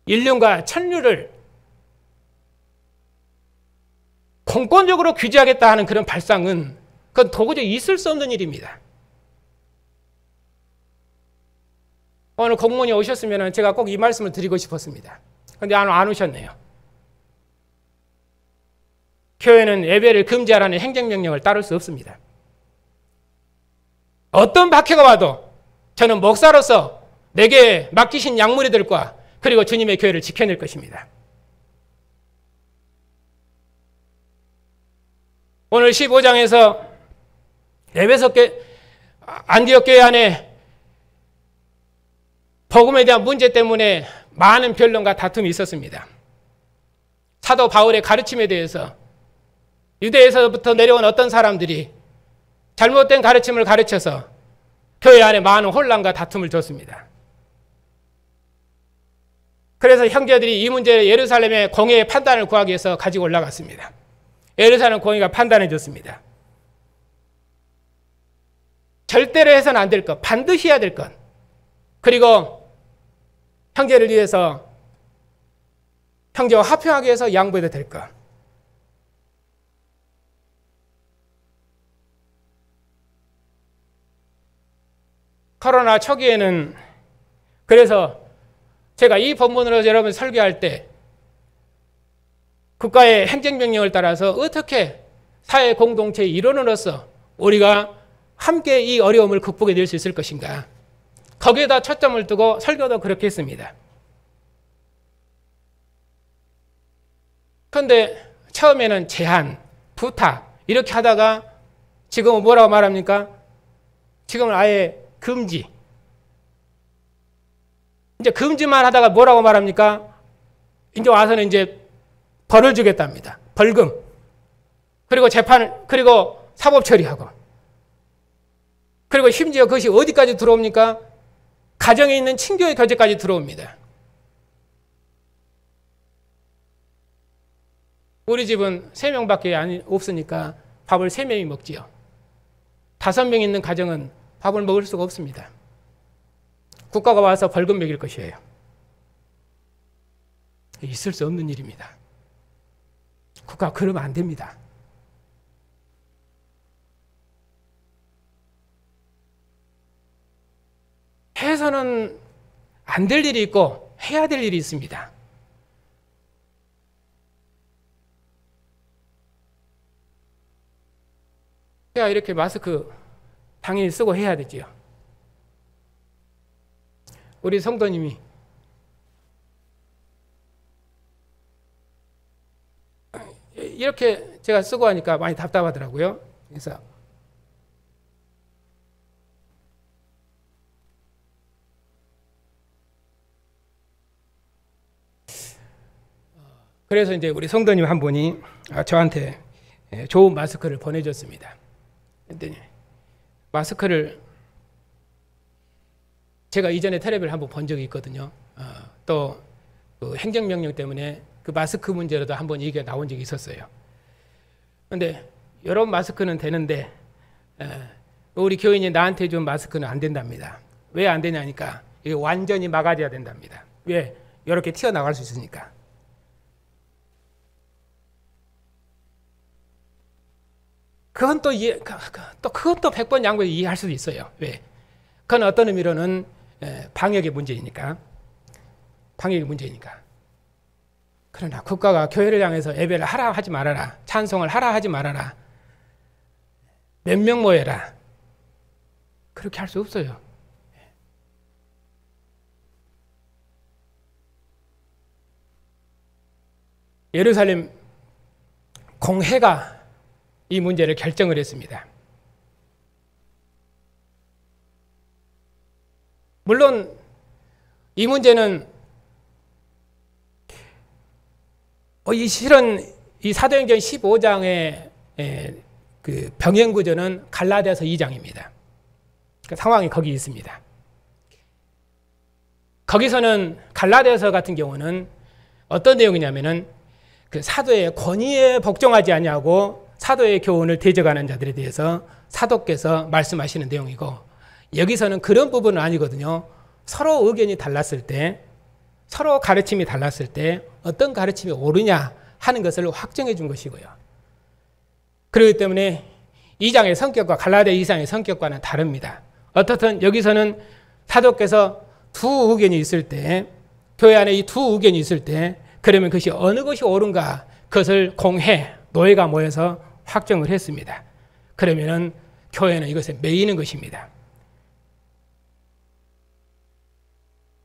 인륜과 천륜을 공권적으로 규제하겠다 하는 그런 발상은 그건 도저히 있을 수 없는 일입니다. 오늘 공무원이 오셨으면 제가 꼭 이 말씀을 드리고 싶었습니다. 그런데 안 오셨네요. 교회는 예배를 금지하라는 행정명령을 따를 수 없습니다. 어떤 박해가 와도 저는 목사로서 내게 맡기신 양무리들과 그리고 주님의 교회를 지켜낼 것입니다. 오늘 15장에서 에베소 안디옥 교회 안에 복음에 대한 문제 때문에 많은 변론과 다툼이 있었습니다. 사도 바울의 가르침에 대해서 유대에서부터 내려온 어떤 사람들이 잘못된 가르침을 가르쳐서 교회 안에 많은 혼란과 다툼을 줬습니다. 그래서 형제들이 이 문제를 예루살렘의 공회의 판단을 구하기 위해서 가지고 올라갔습니다. 예루살렘 공회가 판단해 줬습니다. 절대로 해서는 안 될 것, 반드시 해야 될 것, 그리고 형제를 위해서 형제와 화평하게 해서 양보해도 될 것. 코로나 초기에는 그래서 제가 이 본문으로 여러분 설교할 때 국가의 행정명령을 따라서 어떻게 사회 공동체의 일원으로서 우리가 함께 이 어려움을 극복해낼 수 있을 것인가, 거기에다 초점을 두고 설교도 그렇게 했습니다. 그런데 처음에는 제한, 부탁 이렇게 하다가 지금은 뭐라고 말합니까? 지금은 아예 금지. 이제 금지만 하다가 뭐라고 말합니까? 이제 와서는 이제 벌을 주겠답니다. 벌금. 그리고 재판, 그리고 사법 처리하고. 그리고 심지어 그것이 어디까지 들어옵니까? 가정에 있는 친교의 교제까지 들어옵니다. 우리 집은 3명밖에 없으니까 밥을 3명이 먹지요. 5명 있는 가정은 밥을 먹을 수가 없습니다. 국가가 와서 벌금 매길 것이에요. 있을 수 없는 일입니다. 국가가 그러면 안 됩니다. 해서는 안 될 일이 있고 해야 될 일이 있습니다. 해야 이렇게 마스크 당연히 쓰고 해야 되지요. 우리 성도님이 이렇게 제가 쓰고 하니까 많이 답답하더라고요. 그래서 이제 우리 성도님 한 분이 저한테 좋은 마스크를 보내줬습니다. 그랬더니 마스크를 제가 이전에 텔레비를 한번 본 적이 있거든요. 또 그 행정명령 때문에 그 마스크 문제로도 한번 얘기가 나온 적이 있었어요. 그런데 이런 마스크는 되는데 우리 교인이 나한테 준 마스크는 안 된답니다. 왜 안 되냐니까 이게 완전히 막아줘야 된답니다. 왜? 이렇게 튀어나갈 수 있으니까. 그건 또 그건 또 100번 양보해 이해할 수도 있어요. 왜? 그건 어떤 의미로는 방역의 문제이니까. 그러나 국가가 교회를 향해서 예배를 하라 하지 말아라. 찬송을 하라 하지 말아라. 몇 명 모여라. 그렇게 할 수 없어요. 예루살렘 공회가 이 문제를 결정을 했습니다. 물론 이 문제는 실은 이 사도행전 15장의 그 병행 구조는 갈라디아서 2장입니다. 그 상황이 거기 있습니다. 거기서는 갈라디아서 같은 경우는 어떤 내용이냐면은 그 사도의 권위에 복종하지 아니하고 사도의 교훈을 대적하는 자들에 대해서 사도께서 말씀하시는 내용이고, 여기서는 그런 부분은 아니거든요. 서로 의견이 달랐을 때, 서로 가르침이 달랐을 때 어떤 가르침이 옳으냐 하는 것을 확정해 준 것이고요. 그렇기 때문에 2장의 성격과 갈라디아 2장의 성격과는 다릅니다. 어떻든 여기서는 사도께서 두 의견이 있을 때, 교회 안에 이 두 의견이 있을 때, 그러면 그것이 어느 것이 옳은가, 그것을 공회, 노예가 모여서 확정을 했습니다. 그러면은 교회는 이것에 매이는 것입니다.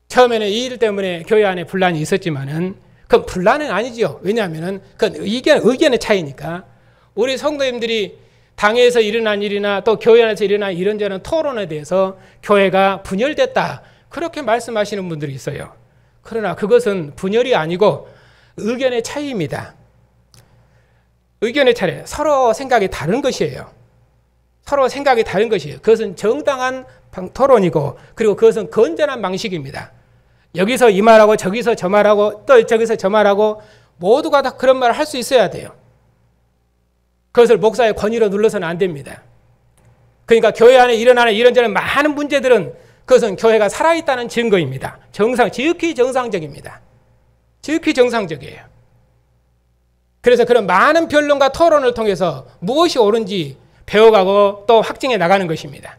처음에는 이 일 때문에 교회 안에 분란이 있었지만은 그건 분란은 아니지요. 왜냐하면은 그건 의견의 차이니까. 우리 성도님들이 당에서 일어난 일이나 또 교회 안에서 일어난 이런저런 토론에 대해서 교회가 분열됐다, 그렇게 말씀하시는 분들이 있어요. 그러나 그것은 분열이 아니고 의견의 차이입니다. 의견의 차이, 서로 생각이 다른 것이에요. 서로 생각이 다른 것이에요. 그것은 정당한 토론이고, 그리고 그것은 건전한 방식입니다. 여기서 이 말하고 저기서 저 말하고 또 저기서 저 말하고 모두가 다 그런 말을 할 수 있어야 돼요. 그것을 목사의 권위로 눌러서는 안 됩니다. 그러니까 교회 안에 일어나는 이런저런 많은 문제들은 그것은 교회가 살아있다는 증거입니다. 지극히 정상적입니다. 지극히 정상적이에요. 그래서 그런 많은 변론과 토론을 통해서 무엇이 옳은지 배워가고 또 확증해 나가는 것입니다.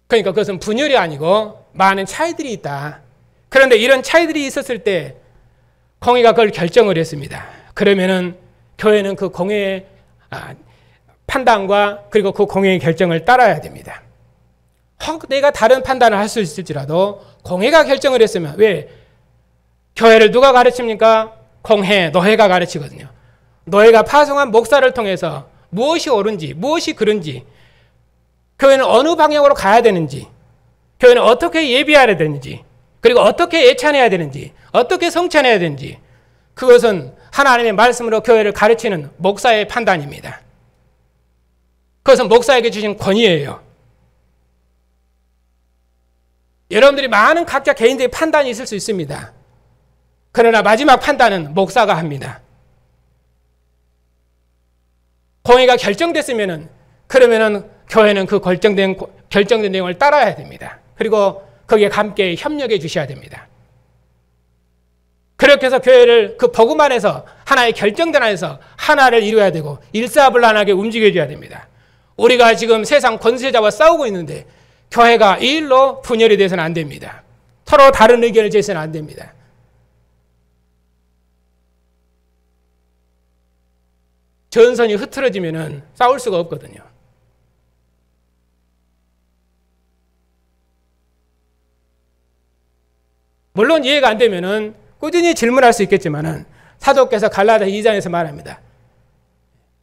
그러니까 그것은 분열이 아니고 많은 차이들이 있다. 그런데 이런 차이들이 있었을 때 공회가 그걸 결정을 했습니다. 그러면은 교회는 그 공회의 판단과 그리고 그 공회의 결정을 따라야 됩니다. 혹 내가 다른 판단을 할 수 있을지라도 공회가 결정을 했으면, 왜? 교회를 누가 가르칩니까? 공회, 노회가 가르치거든요. 노회가 파송한 목사를 통해서 무엇이 옳은지, 무엇이 그른지, 교회는 어느 방향으로 가야 되는지, 교회는 어떻게 예비해야 되는지, 그리고 어떻게 예찬해야 되는지, 어떻게 성찬해야 되는지, 그것은 하나님의 말씀으로 교회를 가르치는 목사의 판단입니다. 그것은 목사에게 주신 권위예요. 여러분들이 많은 각자 개인적인 판단이 있을 수 있습니다. 그러나 마지막 판단은 목사가 합니다. 공의가 결정됐으면은, 그러면은 교회는 그 결정된 내용을 따라야 됩니다. 그리고 거기에 함께 협력해 주셔야 됩니다. 그렇게 해서 교회를 그 복음 안에서, 하나의 결정된 안에서 하나를 이루어야 되고 일사불란하게 움직여줘야 됩니다. 우리가 지금 세상 권세자와 싸우고 있는데 교회가 이 일로 분열이 돼서는 안 됩니다. 서로 다른 의견을 제시해서는 안 됩니다. 전선이 흐트러지면은 싸울 수가 없거든요. 물론 이해가 안 되면은 꾸준히 질문할 수 있겠지만은 사도께서 갈라디아 2장에서 말합니다.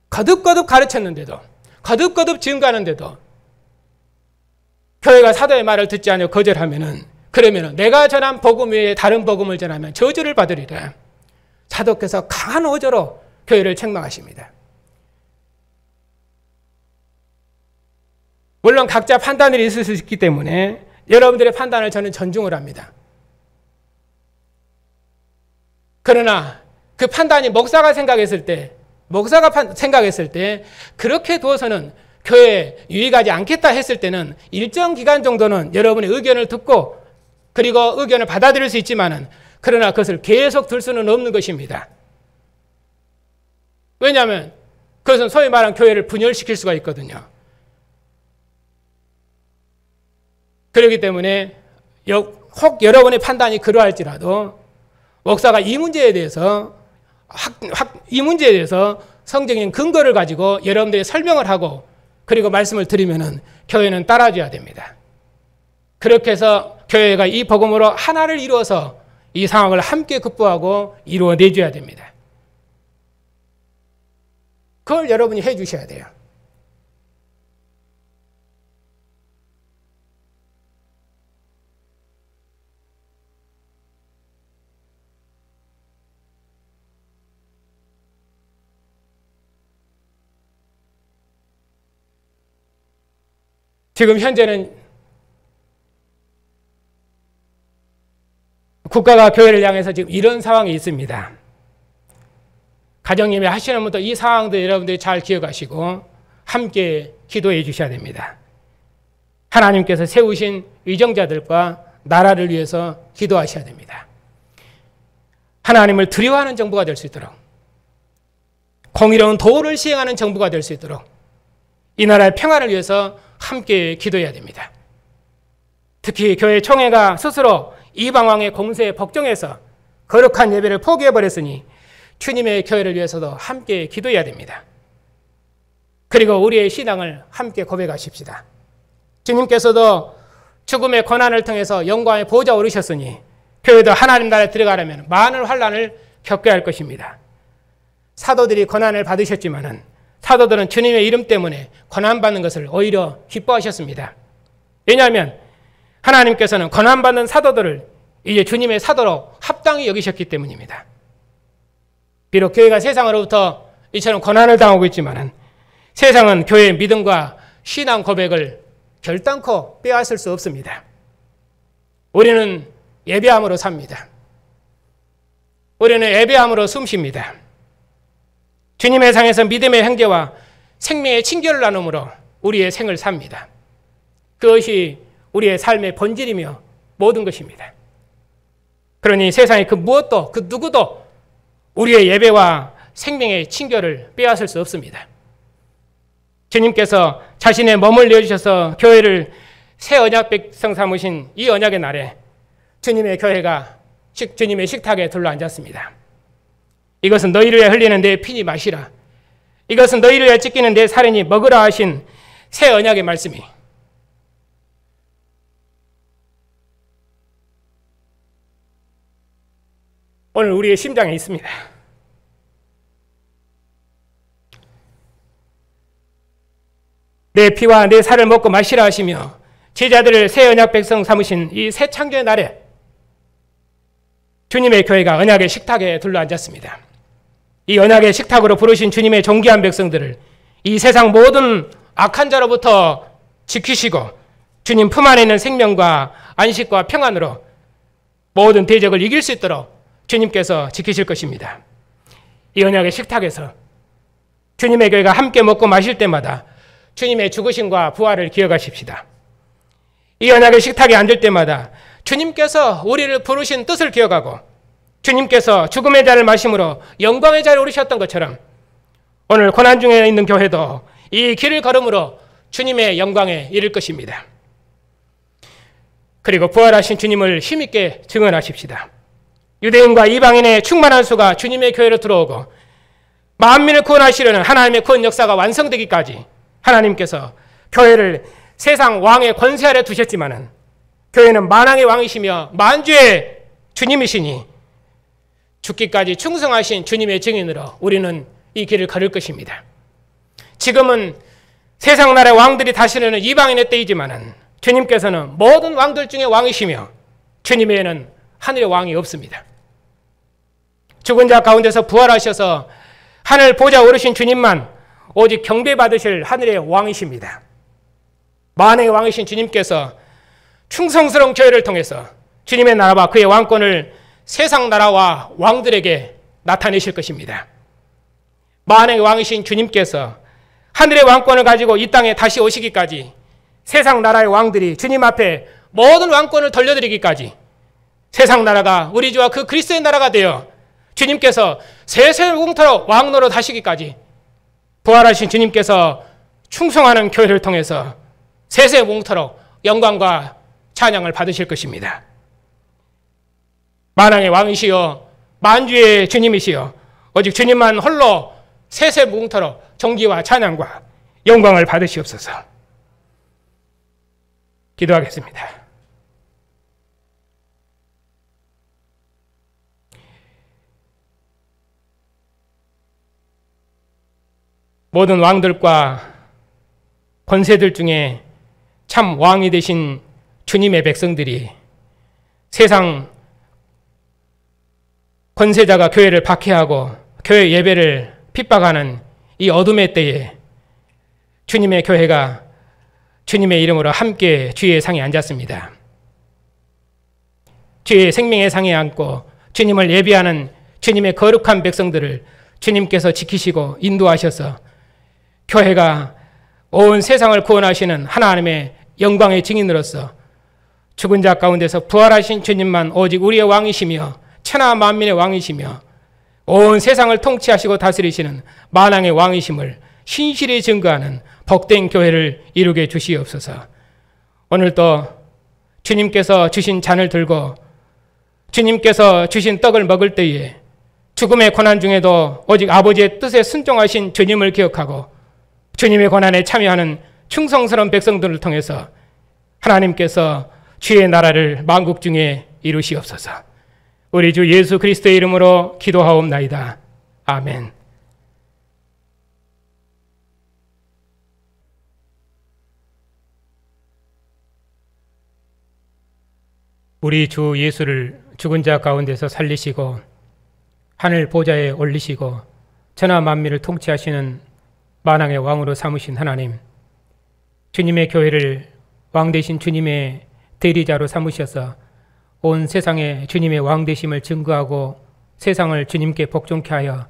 거듭거듭 가르쳤는데도, 거듭거듭 증거하는데도 교회가 사도의 말을 듣지 않으며 거절하면은, 그러면은 내가 전한 복음 외에 다른 복음을 전하면 저주를 받으리라. 사도께서 강한 어조로 교회를 책망하십니다. 물론 각자 판단이 있을 수 있기 때문에 여러분들의 판단을 저는 존중을 합니다. 그러나 그 판단이 목사가 생각했을 때 그렇게 두어서는 교회에 유익하지 않겠다 했을 때는 일정 기간 정도는 여러분의 의견을 듣고 그리고 의견을 받아들일 수 있지만은, 그러나 그것을 계속 들 수는 없는 것입니다. 왜냐하면 그것은 소위 말하는 교회를 분열시킬 수가 있거든요. 그렇기 때문에 혹 여러분의 판단이 그러할지라도 목사가 이 문제에 대해서 성경적인 근거를 가지고 여러분들이 설명을 하고 그리고 말씀을 드리면은 교회는 따라줘야 됩니다. 그렇게 해서 교회가 이 복음으로 하나를 이루어서 이 상황을 함께 극복하고 이루어내줘야 됩니다. 그걸 여러분이 해 주셔야 돼요. 지금 현재는 국가가 교회를 향해서 지금 이런 상황이 있습니다. 가정예배 하시는 분도 이 상황도 여러분들이 잘 기억하시고 함께 기도해 주셔야 됩니다. 하나님께서 세우신 위정자들과 나라를 위해서 기도하셔야 됩니다. 하나님을 두려워하는 정부가 될 수 있도록, 공의로운 도를 시행하는 정부가 될 수 있도록 이 나라의 평화를 위해서 함께 기도해야 됩니다. 특히 교회 총회가 스스로 이방왕의 공세에 복종해서 거룩한 예배를 포기해버렸으니 주님의 교회를 위해서도 함께 기도해야 됩니다. 그리고 우리의 신앙을 함께 고백하십시다. 주님께서도 죽음의 고난을 통해서 영광의 보좌에 오르셨으니 교회도 하나님 나라에 들어가려면 많은 환난을 겪어야 할 것입니다. 사도들이 고난을 받으셨지만은 사도들은 주님의 이름 때문에 고난받는 것을 오히려 기뻐하셨습니다. 왜냐하면 하나님께서는 고난받는 사도들을 이제 주님의 사도로 합당히 여기셨기 때문입니다. 비록 교회가 세상으로부터 이처럼 고난을 당하고 있지만 세상은 교회의 믿음과 신앙 고백을 결단코 빼앗을 수 없습니다. 우리는 예배함으로 삽니다. 우리는 예배함으로 숨쉽니다. 주님의 상에서 믿음의 형제와 생명의 친교를 나눔으로 우리의 생을 삽니다. 그것이 우리의 삶의 본질이며 모든 것입니다. 그러니 세상의 그 무엇도 그 누구도 우리의 예배와 생명의 친교를 빼앗을 수 없습니다. 주님께서 자신의 몸을 내어주셔서 교회를 새 언약 백성 삼으신 이 언약의 날에 주님의 교회가 주님의 식탁에 둘러앉았습니다. 이것은 너희를 위해 흘리는 내 피니 마시라. 이것은 너희를 위해 찢기는 내 살이니 먹으라 하신 새 언약의 말씀이 오늘 우리의 심장에 있습니다. 내 피와 내 살을 먹고 마시라 하시며 제자들을 새 언약 백성 삼으신 이 새 창조의 날에 주님의 교회가 언약의 식탁에 둘러앉았습니다. 이 언약의 식탁으로 부르신 주님의 존귀한 백성들을 이 세상 모든 악한 자로부터 지키시고 주님 품 안에 있는 생명과 안식과 평안으로 모든 대적을 이길 수 있도록 주님께서 지키실 것입니다. 이 언약의 식탁에서 주님의 교회가 함께 먹고 마실 때마다 주님의 죽으심과 부활을 기억하십시다. 이 언약의 식탁에 앉을 때마다 주님께서 우리를 부르신 뜻을 기억하고 주님께서 죽음의 잔을 마심으로 영광의 자리에 오르셨던 것처럼 오늘 고난 중에 있는 교회도 이 길을 걸음으로 주님의 영광에 이를 것입니다. 그리고 부활하신 주님을 힘있게 증언하십시다. 유대인과 이방인의 충만한 수가 주님의 교회로 들어오고 만민을 구원하시려는 하나님의 구원 역사가 완성되기까지 하나님께서 교회를 세상 왕의 권세 아래 두셨지만은 교회는 만왕의 왕이시며 만주의 주님이시니 죽기까지 충성하신 주님의 증인으로 우리는 이 길을 걸을 것입니다. 지금은 세상 나라의 왕들이 다스리는 이방인의 때이지만은 주님께서는 모든 왕들 중에 왕이시며 주님 외에는 하늘의 왕이 없습니다. 죽은 자 가운데서 부활하셔서 하늘 보좌 오르신 주님만 오직 경배받으실 하늘의 왕이십니다. 만왕의 왕이신 주님께서 충성스러운 교회를 통해서 주님의 나라와 그의 왕권을 세상 나라와 왕들에게 나타내실 것입니다. 만왕의 왕이신 주님께서 하늘의 왕권을 가지고 이 땅에 다시 오시기까지 세상 나라의 왕들이 주님 앞에 모든 왕권을 돌려드리기까지 세상 나라가 우리 주와 그 그리스도의 나라가 되어 주님께서 세세무궁토록 왕노릇 하시기까지 부활하신 주님께서 충성하는 교회를 통해서 세세무궁토록 영광과 찬양을 받으실 것입니다. 만왕의 왕이시여 만주의 주님이시여 오직 주님만 홀로 세세무궁토록 존귀와 찬양과 영광을 받으시옵소서. 기도하겠습니다. 모든 왕들과 권세들 중에 참 왕이 되신 주님의 백성들이 세상 권세자가 교회를 박해하고 교회 예배를 핍박하는 이 어둠의 때에 주님의 교회가 주님의 이름으로 함께 주의 상에 앉았습니다. 주의 생명의 상에 앉고 주님을 예배하는 주님의 거룩한 백성들을 주님께서 지키시고 인도하셔서 교회가 온 세상을 구원하시는 하나님의 영광의 증인으로서 죽은 자 가운데서 부활하신 주님만 오직 우리의 왕이시며 천하 만민의 왕이시며 온 세상을 통치하시고 다스리시는 만왕의 왕이심을 신실히 증거하는 복된 교회를 이루게 주시옵소서. 오늘도 주님께서 주신 잔을 들고 주님께서 주신 떡을 먹을 때에 죽음의 고난 중에도 오직 아버지의 뜻에 순종하신 주님을 기억하고 주님의 고난에 참여하는 충성스러운 백성들을 통해서 하나님께서 주의 나라를 만국 중에 이루시옵소서. 우리 주 예수 그리스도의 이름으로 기도하옵나이다. 아멘. 우리 주 예수를 죽은 자 가운데서 살리시고 하늘 보좌에 올리시고 천하 만민을 통치하시는 만왕의 왕으로 삼으신 하나님, 주님의 교회를 왕 되신 주님의 대리자로 삼으셔서 온 세상에 주님의 왕 되심을 증거하고 세상을 주님께 복종케 하여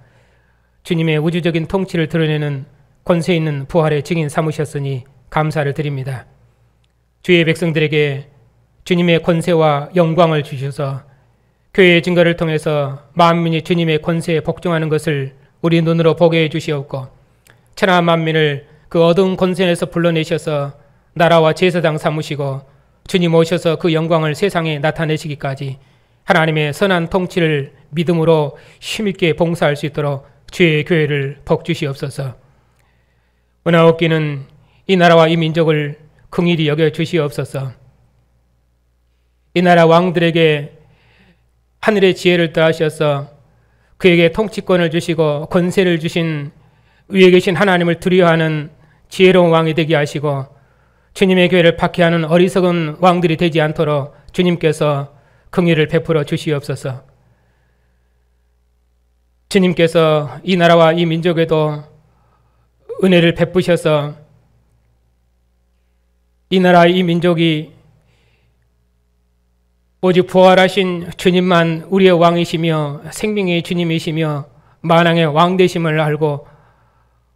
주님의 우주적인 통치를 드러내는 권세 있는 부활의 증인 삼으셨으니 감사를 드립니다. 주의 백성들에게 주님의 권세와 영광을 주셔서 교회의 증거를 통해서 만민이 주님의 권세에 복종하는 것을 우리 눈으로 보게 해 주시옵고 천하 만민을 그 어두운 권세에서 불러내셔서 나라와 제사장 삼으시고 주님 오셔서 그 영광을 세상에 나타내시기까지 하나님의 선한 통치를 믿음으로 힘있게 봉사할 수 있도록 주의 교회를 복주시옵소서. 은하옵기는 이 나라와 이 민족을 긍휼히 여겨 주시옵소서. 이 나라 왕들에게 하늘의 지혜를 더하셔서 그에게 통치권을 주시고 권세를 주신 위에 계신 하나님을 두려워하는 지혜로운 왕이 되게 하시고 주님의 교회를 박해하는 어리석은 왕들이 되지 않도록 주님께서 긍휼을 베풀어 주시옵소서. 주님께서 이 나라와 이 민족에도 은혜를 베푸셔서 이 나라 이 민족이 오직 부활하신 주님만 우리의 왕이시며 생명의 주님이시며 만왕의 왕 되심을 알고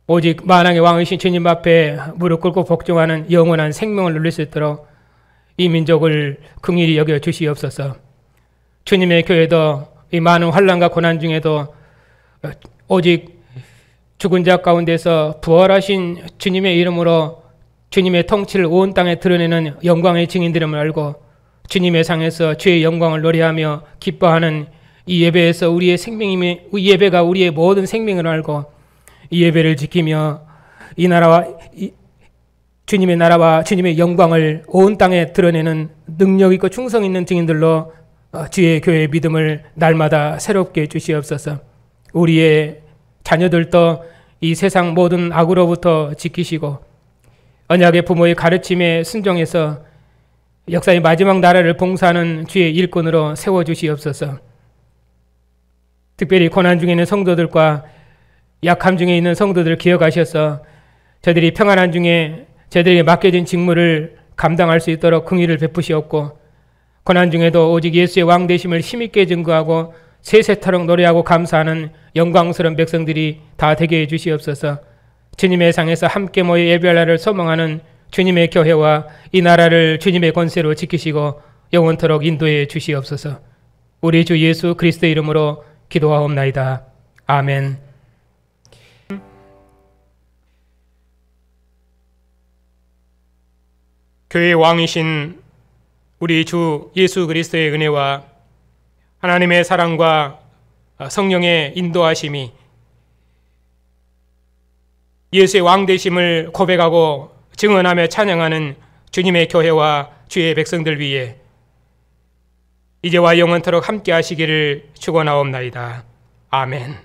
오직 만왕의 왕이신 주님 앞에 무릎 꿇고 복종하는 영원한 생명을 누릴 수 있도록 이 민족을 긍휼히 여겨 주시옵소서. 주님의 교회도 이 많은 환난과 고난 중에도 오직 죽은 자 가운데서 부활하신 주님의 이름으로 주님의 통치를 온 땅에 드러내는 영광의 증인들임을 알고 주님의 상에서 주의 영광을 노래하며 기뻐하는 이 예배에서 우리의 생명이 이 예배가 우리의 모든 생명을 알고 이 예배를 지키며 이 나라와 주님의 나라와 주님의 영광을 온 땅에 드러내는 능력 있고 충성 있는 증인들로 주의 교회의 믿음을 날마다 새롭게 해 주시옵소서. 우리의 자녀들도 이 세상 모든 악으로부터 지키시고 언약의 부모의 가르침에 순종해서 역사의 마지막 나라를 봉사하는 주의 일꾼으로 세워주시옵소서. 특별히 고난 중에 있는 성도들과 약함 중에 있는 성도들을 기억하셔서 저들이 평안한 중에 저들에게 맡겨진 직무를 감당할 수 있도록 긍휼을 베푸시옵고 고난 중에도 오직 예수의 왕 되심을 힘있게 증거하고 세세토록 노래하고 감사하는 영광스러운 백성들이 다 되게 해주시옵소서. 주님의 상에서 함께 모여 예배할 날을 소망하는 주님의 교회와 이 나라를 주님의 권세로 지키시고 영원토록 인도해 주시옵소서. 우리 주 예수 그리스도의 이름으로 기도하옵나이다. 아멘. 교회의 왕이신 우리 주 예수 그리스도의 은혜와 하나님의 사랑과 성령의 인도하심이 예수의 왕 되심을 고백하고 증언하며 찬양하는 주님의 교회와 주의 백성들 위에 이제와 영원토록 함께 하시기를 축원하옵나이다. 아멘.